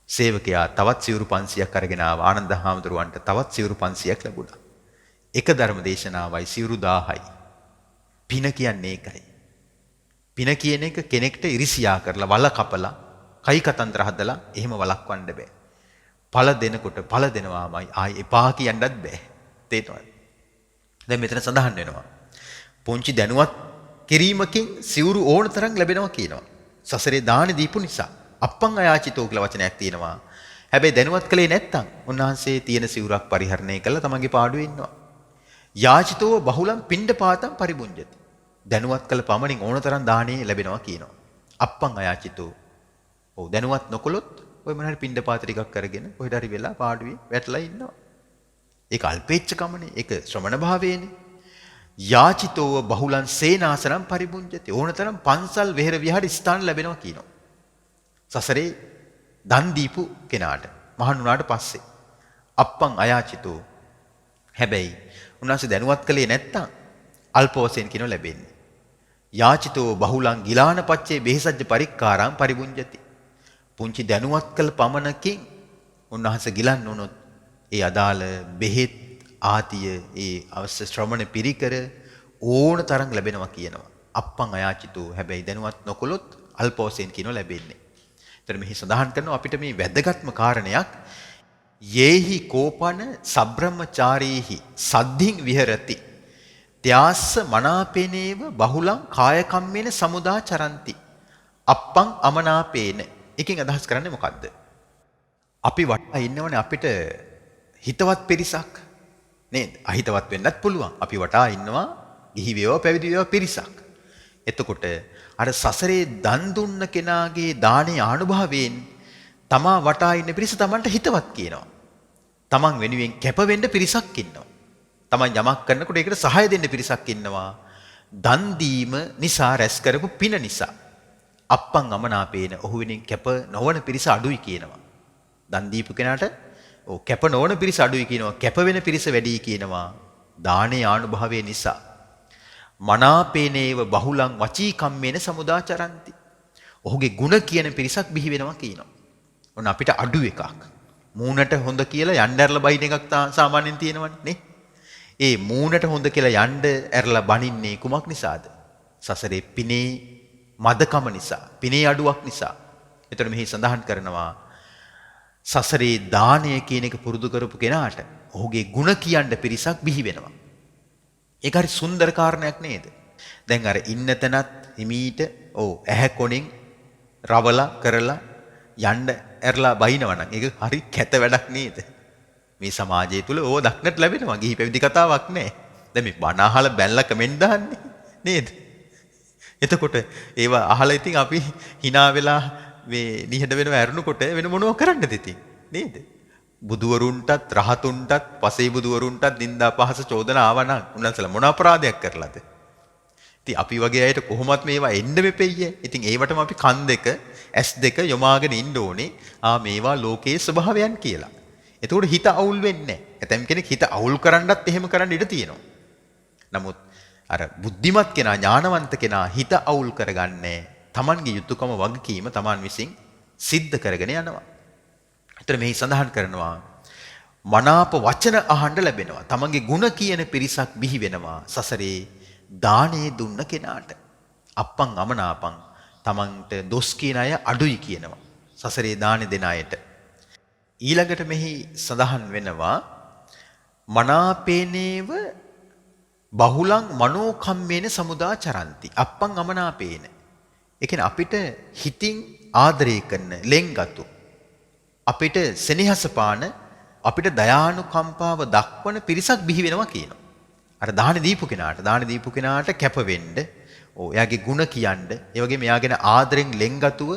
සේවකයා තවත් සිවුරු 500ක් අරගෙන ආවා. ආනන්ද හාමුදුරුවන්ට තවත් සිවුරු 500ක් ලැබුණා. එක ධර්ම දේශනාවයි සිවුරු 1000යි. පින කියන්නේ ඒකයි. පින කියන එක කෙනෙක්ට ඉරිසියා කරලා වල කපලා කයි කතන්දර හදලා එහෙම වළක්වන්න බෑ. ඵල දෙනකොට ඵල දෙනවාමයි ආයි එපා කියන්නත් බෑ. තේරෙනවද? දැන් මෙතන සඳහන් වෙනවා. පුංචි දැනුවත් කිරීමකින් සිවුරු ඕන තරම් ලැබෙනවා කියනවා. සසරේ දාන දීපු නිසා අප්පං අයාචිතෝ කියලා වචනයක් තියෙනවා. හැබැයි දැනුවත් කලේ නැත්තම් උන්වහන්සේ තියෙන සිවුරක් පරිහරණය කළා තමන්ගේ පාඩුවේ ඉන්නවා. යාචිතෝ බහුලම් පිණ්ඩපාතම් පරිබුඤ්ජති. දැනුවත් කළ පමණින් ඕන තරම් දානේ ලැබෙනවා කියනවා. අප්පං අයාචිතෝ. ඔව් දැනුවත් නොකළොත් ඔය මොන හරි පිණ්ඩපාත ටිකක් කරගෙන කොහෙද හරි වෙලා පාඩුවේ වැටලා ඉන්නවා. ඒක අල්පේච්ඡකමනේ. ඒක ශ්‍රමණ භාවයනේ. යාචිතෝව බහුලන් සේනාසනම් පරිබුඤ්ජති. ඕනතරම් පන්සල් වෙහෙර විහාර ස්ථාන ලැබෙනවා කියනවා. සසරේ දන් දීපු කෙනාට මහන් වුණාට පස්සේ අප්පං අයාචිතෝ. හැබැයි උන්වහන්සේ දැනුවත් කළේ නැත්තම් අල්ප වශයෙන් කියනෝ ලැබෙන්නේ. යාචිතෝ බහුලන් ගිලාන පච්චේ බෙහෙසජ්ජ පරික්කාරම් පරිබුඤ්ජති. පුංචි දැනුවත් කළ පමණකින් උන්වහන්සේ ගිලන් වුණොත් ඒ අදාළ බෙහෙත් ආතිය ඒ අවශ්‍ය ශ්‍රමණ පිරිකර ඕන තරම් ලැබෙනවා කියනවා. අප්පං අයාචිතෝ. හැබැයි දැනුවත් නොකළොත් අල්ප වශයෙන් කියනෝ ලැබෙන්නේ. එතන මෙහි සඳහන් කරනවා අපිට මේ වැදගත්ම කාරණයක් යේහි කෝපන සබ්‍රහ්මචාරීහි සද්ධින් විහෙරති. ත්‍යාස්ස මනාපේනේව බහුලං කායකම්මේන සමුදාචරಂತಿ. අප්පං අමනාපේන. එකකින් අදහස් කරන්නේ මොකද්ද? අපි වටා ඉන්නවනේ අපිට හිතවත් පිරිසක් නේද? අහිතවත් වෙන්නත් පුළුවන්. අපි වටා ඉන්නවා ගිහි වේවා පැවිදි වේවා පිරිසක්. එතකොට අර සසරේ දන් දුන්න කෙනාගේ දානේ ආනුභාවයෙන් තමා වටා ඉන්න පිරිස තමන්ට හිතවත් කියනවා. තමන් වෙනුවෙන් කැප වෙන්න පිරිසක් ඉන්නවා. තමන් යමක් කරනකොට ඒකට සහාය දෙන්න පිරිසක් ඉන්නවා. දන් දීම නිසා රැස් කරපු පින නිසා. අප්පං අමනාපේන. ඔහු වෙනුවෙන් කැප නොවන පිරිස අඩුයි කියනවා. දන් දීපු කෙනාට කැප නොවන පිරිස අඩුයි කියනවා. කැප වෙන පිරිස වැඩි කියනවා. දානේ ආනුභාවය නිසා. මනාපේනේව බහුලං වචී කම්මේන සමුදාචරಂತಿ. ඔහුගේ ಗುಣ කියන පිරිසක් බිහි වෙනවා කියනවා. ඔන්න අපිට අඩු එකක්. මූණට හොඳ කියලා යන්න ඇරලා බයින් එකක් සාමාන්‍යයෙන් තියෙනවනේ නේ. ඒ මූණට හොඳ කියලා යන්න ඇරලා බනින්නේ කුමක් නිසාද? සසරේ පිනේ මදකම නිසා, පිනේ අඩුවක් නිසා. එතකොට මෙහි සඳහන් කරනවා සසරේ දානය කියන එක පුරුදු කරපු කෙනාට ඔහුගේ ಗುಣ කියන්න පිරිසක් බිහි වෙනවා. ඒක හරි සුන්දර කාරණයක් නේද? දැන් අර ඉන්න තැනත් හිමීට ඇහැ කොණෙන් රවලා කරලා යන්න ඇරලා බයිනවනම් ඒක හරි කැත වැඩක් නේද? මේ සමාජය තුල ඕව දක්නට ලැබෙනවා. ගිහි පැවිදි කතාවක් නෑ. දැන් මේ බණ අහලා බැලලා කමෙන්ට් දාන්නේ නේද? එතකොට ඒවා අහලා ඉතින් අපි hina වෙලා මේ නිහඬ වෙනව ඇරුණකොට වෙන මොනව කරන්නද ඉතින් නේද? බුදුවරුන්ටත් රහතුන්ටත් පසේ බුදුවරුන්ටත් නින්දා පහස චෝදනා ආවනම් උන්වහන්සේලා මොන අපරාධයක් කරලාද? ඉතින් අපි වගේ අයට කොහොමත් මේවා එන්න මෙපෙయ్యේ. ඉතින් ඒවටම අපි කන් දෙක, ඇස් දෙක යොමාගෙන ඉන්න ඕනේ. මේවා ලෝකයේ ස්වභාවයන් කියලා. එතකොට හිත අවුල් වෙන්නේ නැහැ. ඇතැම් කෙනෙක් හිත අවුල් කරන්නත් එහෙම කරන්න ඉඩ තියෙනවා. නමුත් අර බුද්ධිමත් කෙනා, ඥානවන්ත කෙනා හිත අවුල් කරගන්නේ තමන්ගේ යුතුයකම වගකීම තමන් විසින් සිද්ධ කරගෙන යනවා. ඒතර මේ සඳහන් කරනවා මනාප වචන අහන්න ලැබෙනවා. තමන්ගේ ಗುಣ කියන පිරිසක් බිහි වෙනවා සසරේ දානේ දුන්න කෙනාට. අප්පන් අමනාපන් තමන්ට දොස් කියන අය අඩුයි කියනවා. සසරේ දානේ දෙන අයට. ඊළඟට මෙහි සඳහන් වෙනවා මනාපේනේව බහුලං මනෝකම්මේන සමුදාචරಂತಿ. අප්පන් අමනාපේන. ඒ කියන්නේ අපිට හිතින් ආදරය කරන ලෙන්ගතු අපිට සෙනෙහස පාන අපිට දයානුකම්පාව දක්වන පිරිසක් බිහි වෙනවා කියනවා. අර දාන දීපු කෙනාට කැප වෙන්න, එයාගේ ಗುಣ කියන්න, ඒ වගේම එයාගෙන ආදරෙන් ලෙන්ගතුව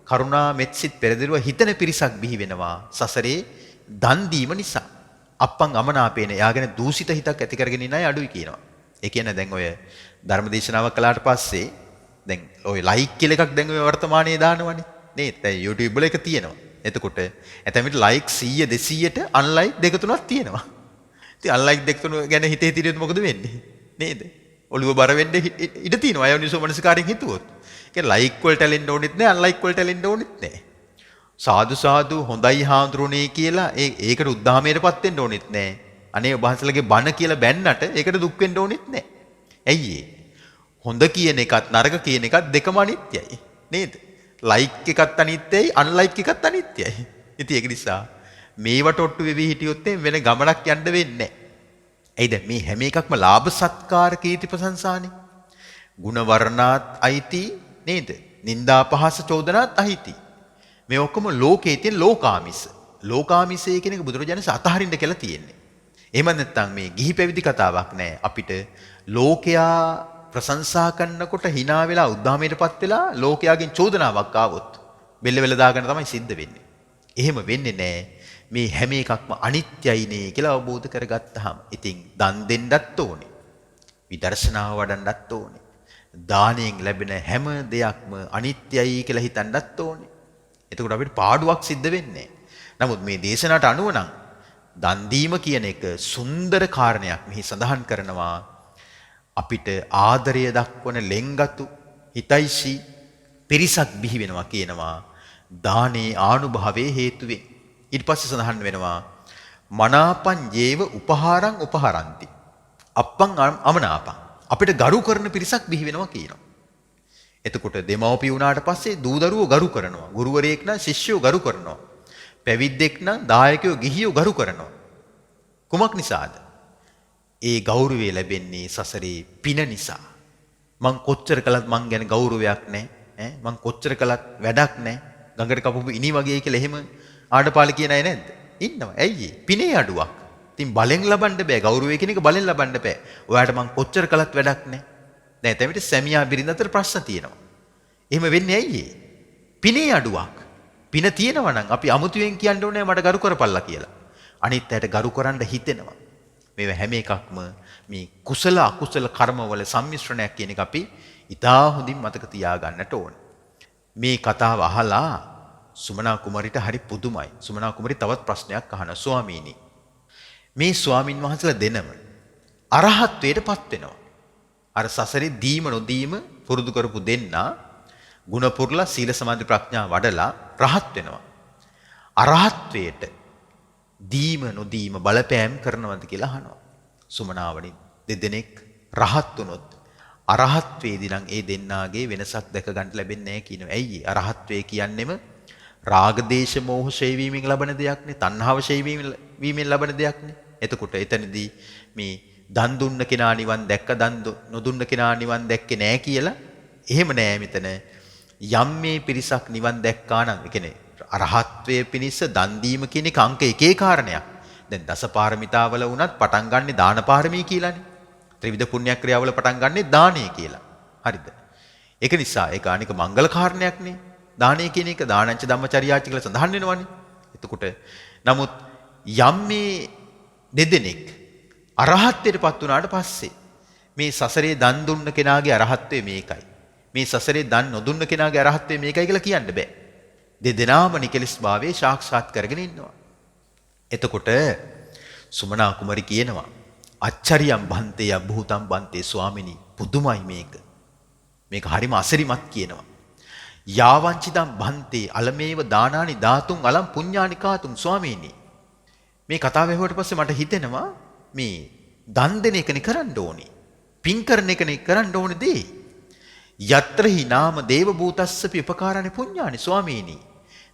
කරුණා මෙත්සිත පෙරදිරුව හිතන පිරිසක් බිහි වෙනවා සසරේ දන් දීම නිසා. අප්පන් අමනාපේන එයාගෙන දූෂිත හිතක් ඇති කරගෙන ඉන්න අය අඩුයි කියනවා. ඒ කියන්නේ දැන් ඔය ධර්මදේශනාවක් කළාට පස්සේ දැන් ඔය ලයික් කියලා එකක් දැන් ඔය වර්තමානයේ දානවනේ නේද? දැන් YouTube වල එක තියෙනවා. එතකොට ඇතැමිට ලයික් 100 200ට අන්ලයික් දෙක තුනක් තියෙනවා. ඉතින් අන්ලයික් දෙක තුන ගැන හිතේ හිටියොත් මොකද වෙන්නේ? නේද? ඔළුව බර වෙන්න ඉඩ තියෙනවා. අයෝනිසෝ මනසිකාරයෙන් හිතුවොත්. ඒ කියන්නේ ලයික් වලට ඇලෙන්න ඕනෙත් නැහැ, අන්ලයික් වලට ඇලෙන්න ඕනෙත් නැහැ. සාදු සාදු හොඳයි හාඳුරුනේ කියලා ඒකට උද්දාමයටපත් වෙන්න ඕනෙත් නැහැ. අනේ ඔබ වහන්සේලාගේ බණ කියලා බැන්නට ඒකට දුක් වෙන්න ඕනෙත් නැහැ. ඇයි ඒ? හොඳ කියන එකත් නරක කියන එකත් දෙකම අනිත්‍යයි. නේද? ලයික් එකත් අනිත්‍යයි, අන්ලයික් එකත් අනිත්‍යයි. ඉතින් ඒක නිසා මේවට ඔට්ටු වෙවි හිටියොත් වෙන ගමනක් යන්න වෙන්නේ නැහැ. ඇයිද මේ හැම එකක්ම ලාභ සත්කාර කීර්ති ප්‍රශංසානේ. ಗುಣ වර්ණාත් අයිති නේද? නිന്ദා පහස චෝදනාත් අයිති. මේ ඔක්කොම ලෝකයේ තියෙන ලෝකාමිස. ලෝකාමිසය කියන එක බුදුරජාණන් අතහරින්න කියලා තියෙන්නේ. එහෙම නැත්නම් මේ ගිහි පැවිදි කතාවක් නෑ. අපිට ලෝකයා ප්‍රශංසා කරනකොට hina වෙලා උද්දාමයටපත් වෙලා ලෝකයාගෙන් චෝදනාවක් ආවොත් බෙල්ල වෙල දාගෙන තමයි සිද්ධ වෙන්නේ. එහෙම වෙන්නේ නෑ. මේ හැම එකක්ම අනිත්‍යයිනේ කියලා අවබෝධ කරගත්තාම ඉතින් දන් දෙන්නත් ඕනේ. විදර්ශනාව වඩන්නත් ඕනේ. දාණයෙන් ලැබෙන හැම දෙයක්ම අනිත්‍යයි කියලා හිතන්නත් ඕනේ. එතකොට අපිට පාඩුවක් සිද්ධ වෙන්නේ. නමුත් මේ දේශනාවට අනුව නම් දන් දීම කියන එක සුන්දර කාරණයක්. මෙහි සඳහන් කරනවා අපිට ආදරය දක්වන ලෙන්ගතු හිතයිසි පිරිසක් බිහි වෙනවා කියනවා දානේ ආනුභාවයේ හේතුවෙන්. ඊට පස්සේ සඳහන් වෙනවා මනාපං ජේව උපහාරං උපහරಂತಿ. අප්පං අමනාපං අපිට ගරු කරන පිරිසක් බිහි වෙනවා කියනවා. එතකොට දෙමව්පිය වුණාට පස්සේ දූ දරුවෝ ගරු කරනවා. ගුරුවරයෙක් නම් ශිෂ්‍යයෝ ගරු කරනවා. පැවිද්දෙක් නම් දායකයෝ ගිහියෝ ගරු කරනවා. කුමක් නිසාද? ඒ ගෞරවය ලැබෙන්නේ සසරේ පින නිසා. මං කොච්චර කළත් මං ගැන ගෞරවයක් නැහැ. මං කොච්චර කළත් වැඩක් නැහැ. ගඟට කපපු ඉනි වගේ කියලා එහෙම ආඩපාලි කියන අය නැද්ද? ඉන්නවා. ඇයි පිනේ අඩුවක්. ඉතින් බලෙන් ලබන්න බෑ. ගෞරවය කියන එක බලෙන් ලබන්න බෑ. ඔයාට මං කොච්චර කළත් වැඩක් නැහැ. දැන් එතෙමිට සැමියා බිරිඳ අතර ප්‍රශ්න තියෙනවා. එහෙම වෙන්නේ ඇයි පිනේ අඩුවක්. පින තියෙනවා නම් අපි අමුතුවෙන් කියන්න ඕනේ මට ගරු කරපල්ලා කියලා. අනිත් අයට ගරු කරන්න හිතෙනවා. මේවා හැම එකක්ම මේ කුසල අකුසල කර්මවල සම්මිශ්‍රණයක් කියන එක අපි ඉතා හොඳින් මතක තියාගන්නට ඕන. මේ කතාව අහලා සුමනා කුමරිට හරි පුදුමයි. සුමනා කුමරි තවත් ප්‍රශ්නයක් අහනවා. ස්වාමීනි මේ ස්වාමින් වහන්සේලා දෙනම අරහත්ත්වයටපත් වෙනවා. අර සසරේ දීම නොදීම පුරුදු කරපු දෙන්නා ගුණ පුරලා සීල සමාධි ප්‍රඥා වඩලා රහත් වෙනවා. අරහත්වයට දීම නොදීම බලපෑම් කරනවද කියලා අහනවා. සුමනාවනි දෙදෙනෙක් රහත් වුණොත් අරහත්වේදී නම් ඒ දෙන්නාගේ වෙනසක් දැක ගන්න ලැබෙන්නේ නැහැ කියනවා. ඇයි අරහත්වේ කියන්නේම රාග දේශ මොහ ෂේ වීමෙන් ලබන දෙයක් නේ. තණ්හාව ෂේ වීමෙන් ලබන දෙයක් නේ. එතකොට එතනදී මේ දන් දුන්න කෙනා නිවන් දැක්ක දන් නොදුන්න කෙනා නිවන් දැක්කේ නැහැ කියලා එහෙම නෑ මෙතන. යම් මේ පිරිසක් නිවන් දැක්කා නම් ඒ කියන්නේ අරහත්ත්වයේ පිණිස දන් දීම කියන එක අංක එකේ කාරණයක්. දැන් දසපාරමිතාවල වුණත් පටන් ගන්නෙ දාන පාරමී කියලානේ. ත්‍රිවිධ පුණ්‍ය ක්‍රියාවල පටන් ගන්නෙ දානය කියලා. හරිද? ඒක නිසා ඒක අනික මංගල කාරණයක්නේ. දානය කියන එක දානංච ධම්මචර්යාච කියලා සඳහන් වෙනවනේ. එතකොට නමුත් යම් මේ දෙදෙනෙක් අරහත්ත්වයටපත් වුණාට පස්සේ මේ සසරේ දන් දුන්න කෙනාගේ අරහත්ත්වය මේකයි. මේ සසරේ දන් නොදුන්න කෙනාගේ අරහත්ත්වය මේකයි කියලා කියන්න බෑ. දෙදෙනාම නිකලස් භාවයේ සාක්ෂාත් කරගෙන ඉන්නවා. එතකොට සුමනා කුමරි කියනවා අච්චරියම් බන්තේ අභූතම් බන්තේ ස්වාමිනී පුදුමයි මේක. මේක හරිම අසිරිමත් කියනවා. යාවංචිදම් බන්තේ අලමේව දානානි ධාතුන් අලම් පුඤ්ඤානි කාතුම් ස්වාමීනි. මේ කතාව ඇහුවට පස්සේ මට හිතෙනවා මේ දන් දෙන එකනේ කරන්න ඕනේ. පින් කරන එකනේ කරන්න ඕනේ දේ. යත්‍රහි නාම දේව භූතස්සපි උපකාරණි පුඤ්ඤානි ස්වාමීනි.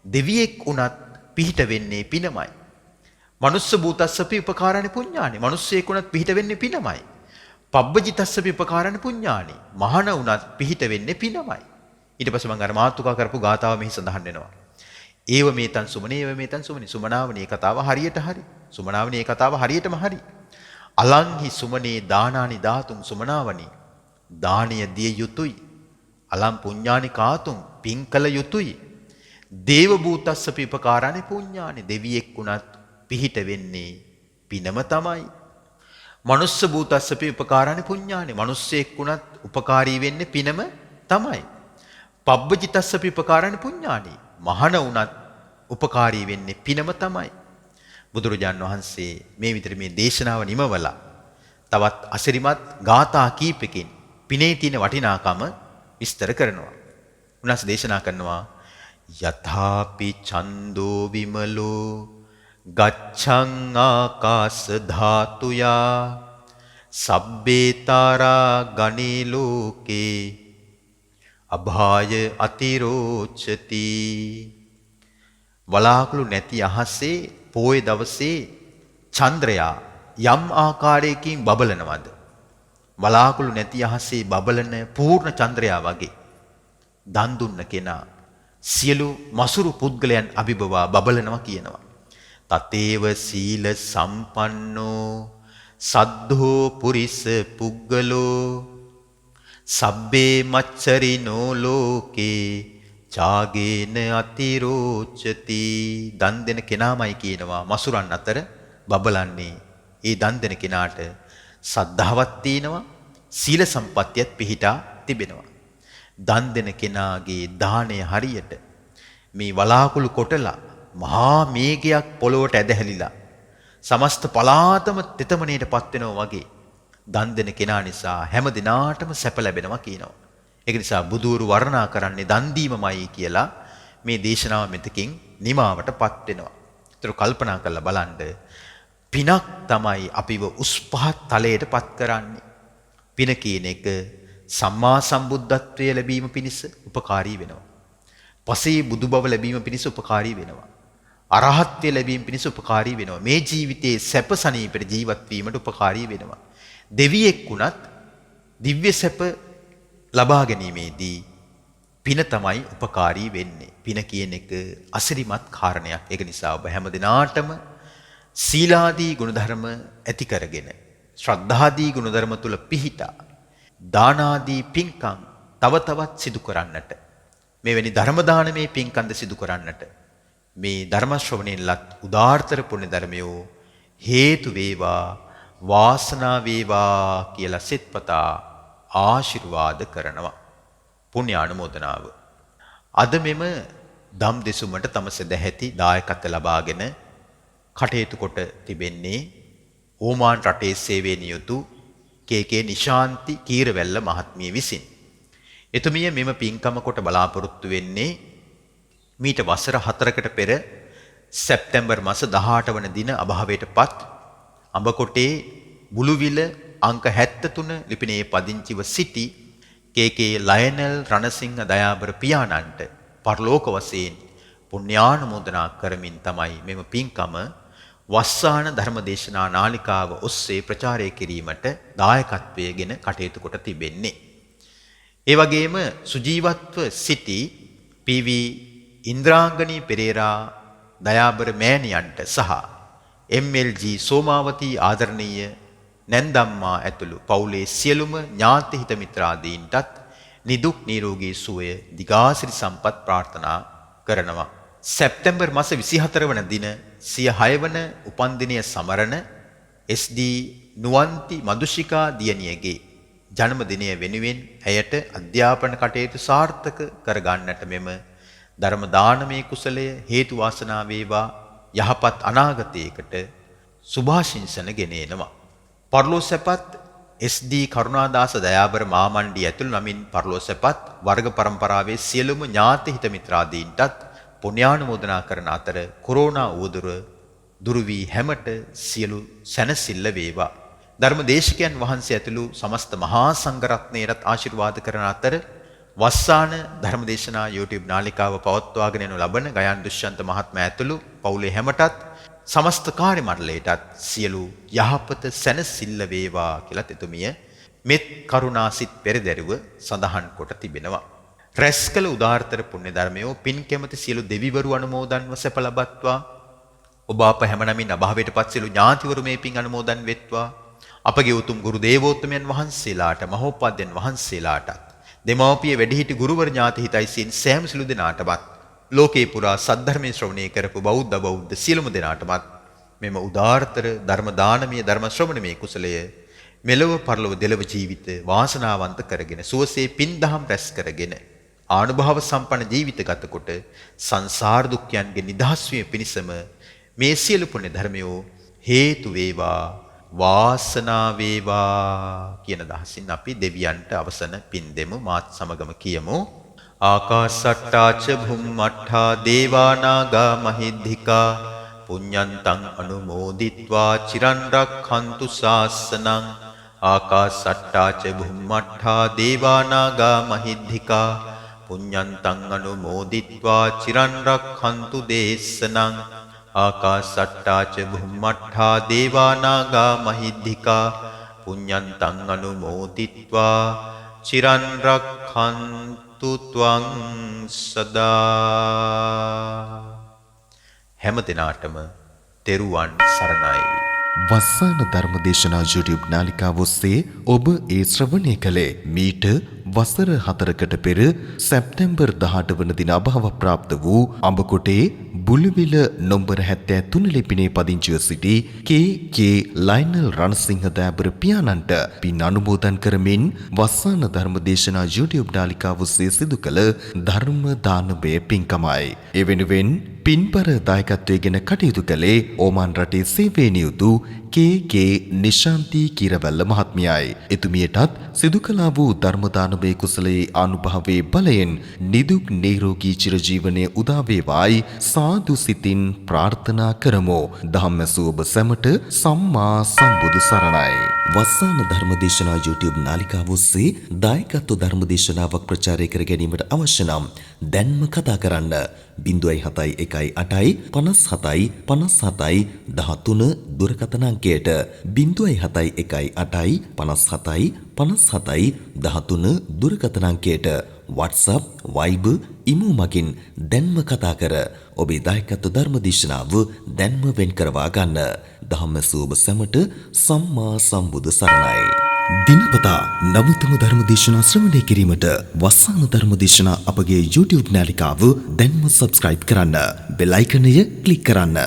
දෙවියෙක් උනත් පිහිට වෙන්නේ පිනමයි. මනුස්ස භූතස්සපි උපකාරණි පුඤ්ඤානි. මිනිස්සෙක් උනත් පිහිට වෙන්නේ පිනමයි. පබ්බජිතස්සපි උපකාරණි පුඤ්ඤානි. මහණ උනත් පිහිට වෙන්නේ පිනමයි. ඊට පස්සේ මම අර මාතුකා කරපු ගාතාව මෙහි සඳහන් වෙනවා. ඒව මේතන් සුමනේ ඒව මේතන් සුමනේ සුමනාවනේ කතාව හරියට හරි. සුමනාවනේ කතාව හරියටම හරි. අලංහි සුමනේ දානානි ධාතුම් සුමනාවනි. දානීය දිය යුතුයි. අලම් පුඤ්ඤානි කාතුම් පින් කළ යුතුයි. දේව භූතස්සපි උපකාරණි පුඤ්ඤානි. දෙවියෙක් උනත් පිහිට වෙන්නේ පිනම තමයි. මනුස්ස භූතස්සපි උපකාරණි පුඤ්ඤානි. මිනිස්සෙක් උනත් උපකාරී වෙන්නේ පිනම තමයි. පබ්බජිතස්සපි උපකාරණි පුඤ්ඤානි. මහණ උනත් උපකාරී වෙන්නේ පිනම තමයි. බුදුරජාන් වහන්සේ මේ විතර මේ දේශනාව නිමවලා තවත් අසිරිමත් ගාථා කීපකින් පිනේ තියෙන වටිනාකම විස්තර කරනවා. උන්වහන්සේ දේශනා කරනවා යථාපි ඡන්தோ විමලෝ ගච්ඡං ආකාශ ධාතුයා සබ්බේතරා ගණේ ලෝකේ අභාය අතිරෝචති. වලාකුළු නැති අහසේ පෝය දවසේ චන්ද්‍රයා යම් ආකාරයකින් බබලනවද? වලාකුළු නැති අහසේ බබලන පූර්ණ චන්ද්‍රයා වගේ දන් දුන්න කෙනා සියලු මසුරු පුද්ගලයන් අභිබවා බබලනවා කියනවා. තතේව සීල සම්පන්නෝ සද්ධෝ පුරිස පුග්ගලෝ සබ්බේ මච්චරිනෝ ලෝකේ චාගේන අතිරෝචති. දන් දෙන කෙනාමයි කියනවා මසුරන් අතර බබලන්නේ. ඒ දන් දෙන කෙනාට සද්ධාවක් තියෙනවා, සීල සම්පත්තියත් පිහිටා තිබෙනවා. දන් දෙන කෙනාගේ දාණය හරියට මේ වලාකුළු කොටලා මහා මේඝයක් පොළොවට ඇදහැලිලා සමස්ත පලාතම තෙතමනයට පත් වෙනවා වගේ දන් දෙන කෙනා නිසා හැම දිනාටම සැප ලැබෙනවා කියනවා. ඒක නිසා බුදුරු වර්ණනා කරන්නේ දන් දීමමයි කියලා මේ දේශනාව මෙතකින් නිමාවටපත් වෙනවා. ඒතර කල්පනා කරලා බලන්න පිනක් තමයි අපිව උස් පහත් තලයටපත් කරන්නේ. පින කියන එක සම්මා සම්බුද්ධත්වයේ ලැබීම පිණිස උපකාරී වෙනවා. පසේ බුදු බව ලැබීම පිණිස උපකාරී වෙනවා. අරහත්ත්වය ලැබීම පිණිස උපකාරී වෙනවා. මේ ජීවිතයේ සැප සනීපට ජීවත් වීමට උපකාරී වෙනවා. දෙවියෙක් වුණත් දිව්‍ය සැප ලබා ගැනීමේදී පින තමයි උපකාරී වෙන්නේ. පින කියන එක අසිරිමත් කාරණයක්. ඒක නිසා ඔබ හැම දිනාටම සීලාදී ගුණධර්ම ඇති කරගෙන ශ්‍රද්ධාදී ගුණධර්ම තුල පිහිටා දානාදී පින්කම් තව තවත් සිදු කරන්නට, මෙවැනි ධර්ම දානමේ පින්කන්ද සිදු කරන්නට මේ ධර්ම ශ්‍රවණයෙන්ලත් උදාාරතර පුණ්‍ය ධර්මයෝ හේතු වේවා, වාසනා වේවා කියලා සිතපතා ආශිර්වාද කරනවා. පුණ්‍ය ආනුමෝදනාව. අද මෙම ධම් දෙසුමට තම සදැහැති දායකත්ව ලබාගෙන කටයුතු කොට තිබෙන්නේ ඕමාන් රටේ සේවයේ නියුතු කේ.කේ. නිශාන්ති කීරවැල්ල මහත්මිය විසින්. එතුමිය මෙම පින්කම කොට බලාපොරොත්තු වෙන්නේ මීට වසර 4කට පෙර සැප්තැම්බර් මාස 18 වන දින අභාවයටපත් අඹකොටේ බුළුවිල අංක 73 ලිපිනයේ පදිංචිව සිටි කේ.කේ. ලයනල් රණසිංහ දයාබර පියාණන්ට පරලෝක වශයෙන් පුණ්‍යානුමෝදනා කරමින් තමයි මෙම පින්කම වස්සාන ධර්මදේශනා නාලිකාව ඔස්සේ ප්‍රචාරය කිරීමට දායකත්වයේගෙන කටයුතු කොට තිබෙන්නේ. ඒ වගේම සුජීවත්ව සිටි පී.වී. ඉන්ද්‍රාංගනී පෙරේරා දයාබර මෑණියන්ට සහ එම්.එල්.ජී. සෝමාවතී ආදරණීය නැන්දම්මා ඇතුළු පවුලේ සියලුම ඥාති හිත මිත්‍රාදීන්ටත් නිදුක් නිරෝගී සුවය දිගාසිරි සම්පත් ප්‍රාර්ථනා කරනවා. සැප්තැම්බර් මාස 24 වන දින 106 වන උපන්දිනය සමරන SD නුවන්ති මදුෂිකා දියණියගේ ජන්මදිනය වෙනුවෙන් ඇයට අධ්‍යාපන කටයුතු සාර්ථක කරගන්නට මෙම ධර්ම දානමය කුසලය හේතු වාසනා වේවා යහපත් අනාගතයකට සුභාශිංසන ගෙන එනවා. පරලෝසැපත් SD කරුණාදාස දයාබර මාමණ්ඩිය ඇතුළු නමින් පරලෝසැපත් වර්ග පරම්පරාවේ සියලුම ඥාති හිත මිත්‍රාදීන්ටත් පුණ්‍යානුමෝදනා කරන අතර කොරෝනා උවදුර දුරු වී හැමට සියලු සැනසෙල්ල වේවා. ධර්මදේශකයන් වහන්සේ ඇතුළු සමස්ත මහා සංඝරත්නයටත් ආශිර්වාද කරන අතර වස්සාන ධර්මදේශනා YouTube නාලිකාව පවත්වාගෙන යනු ලබන ගයන් දුෂ්‍යන්ත මහත්මයා ඇතුළු පවුලේ හැමටත් සමස්ත කාර්ය මණ්ඩලයටත් සියලු යහපත සැනසෙල්ල වේවා කියලා එතුමිය මෙත් කරුණාසිත පෙරදැරුව සඳහන් කොට තිබෙනවා. රැස් කළ උදාාරතර පුණ්‍ය ධර්මයෝ පින් කැමති සියලු දෙවිවරු අනුමෝදන්ව සැප ලබත්වා. ඔබ අප හැම නමින් අභාවයටපත් සියලු ඥාතිවරු මේ පින් අනුමෝදන් වෙත්වා. අපගේ උතුම් ගුරු දේවෝත්තමයන් වහන්සේලාට මහෝපාද්‍යයන් වහන්සේලාටත් දෙමාපිය වැඩිහිටි ගුරුවර ඥාති හිතයිසින් සෑම සිළු දෙනාටමත් ලෝකේ පුරා සද්ධර්මයේ ශ්‍රවණය කරපු බෞද්ධ සියලුම දෙනාටමත් මෙම උදාාරතර ධර්ම දානමය ධර්ම ශ්‍රවණමේ කුසලය මෙලොව පරලොව දෙලොව ජීවිත වාසනාවන්ත කරගෙන සුවසේ පින් දහම් රැස් කරගෙන ආනුභාව සම්පන්න ජීවිත ගත කොට සංසාර දුක්ඛයන්ගෙන් නිදහස් වීම පිණිසම මේ සියලු පුණ්‍ය ධර්මයෝ හේතු වේවා වාසනා වේවා කියන දහසින් අපි දෙවියන්ට අවසන පින් දෙමු. මාත් සමගම කියමු. ආකාසට්ටා ච භුම්මට්ඨා දේවා නාග මහිද්దికා පුඤ්ඤන්තං අනුමෝදිත්වා චිරන් රක්ඛන්තු ශාසනං. ආකාසට්ටා ච භුම්මට්ඨා දේවා නාග මහිද්దికා පුඤ්ඤන්තං අනුමෝදිත්වා චිරන් රක්ඛන්තු දේශනං. ආකාසට්ටා ච භුම්මට්ඨා දේවා නාග මහිද්దికා පුඤ්ඤන්තං අනුමෝදිත්වා චිරන් රක්ඛන්තු ත්වං සදා. හැම දිනාටම තෙරුවන් සරණයි.
වස්සාන ධර්මදේශනා YouTube නාලිකාව ඔස්සේ ඔබ ඒ ශ්‍රවණය කළේ මීට වසර 4කට පෙර සැප්තැම්බර් 18 වන දින අභාව ප්‍රාප්ත වූ අඹකොටේ බුළුවිල නොම්බර 73 ලිපිනේ පදිංචිව සිටි කේ ලයිනල් රණසිංහ දෑබර පියාණන්ට පින් අනුමෝදන් කරමින් වස්සාන ධර්මදේශනා YouTube නාලිකාව ඔස්සේ සිදු කළ ධර්ම දානමය පින්කමයි. ඒ වෙනුවෙන් පින්පර දායකත්වයෙන් කටයුතු කළේ ඕමාන් රටේ සේවයේ නියුතු කේ නිශාන්ති කිරවැල්ල මහත්මියයි. එතුමියටත් සිදු කළා වූ ධර්ම දානමය කුසලයේ අනුභවයේ බලයෙන් නිදුක් නිරෝගී චිරජීවනයේ උදා වේවායි සාදු සිතින් ප්‍රාර්ථනා කරමු. ධම්මසු ඔබ සැමට සම්මා සම්බුදු සරණයි. වස්සාන ධර්මදේශනා YouTube නාලිකාව ඔස්සේ දායකත්ව ධර්මදේශනාවක් ප්‍රචාරය කර ගැනීමට අවශ්‍ය නම් දැන්ම කතා කරන්න 071 57 57 13 දුරකථන අංකයට 071 57 57 13 දුරකථන අංකයට WhatsApp Viber ඉමු මගින් දැන්ම කතා කර ඔබේ දායකත්ව ධර්මදේශනාව දැන්ම වෙන් කරවා ගන්න. ධම්මසු ඔබ සැමට සම්මා සම්බුදු සරණයි. දිනපතා නවතම ධර්මදේශනා ශ්‍රවණය කිරීමට වස්සාන ධර්මදේශනා අපගේ YouTube නාලිකාව දැන්ම subscribe කරන්න. බෙල් අයිකනය ක්ලික් කරන්න.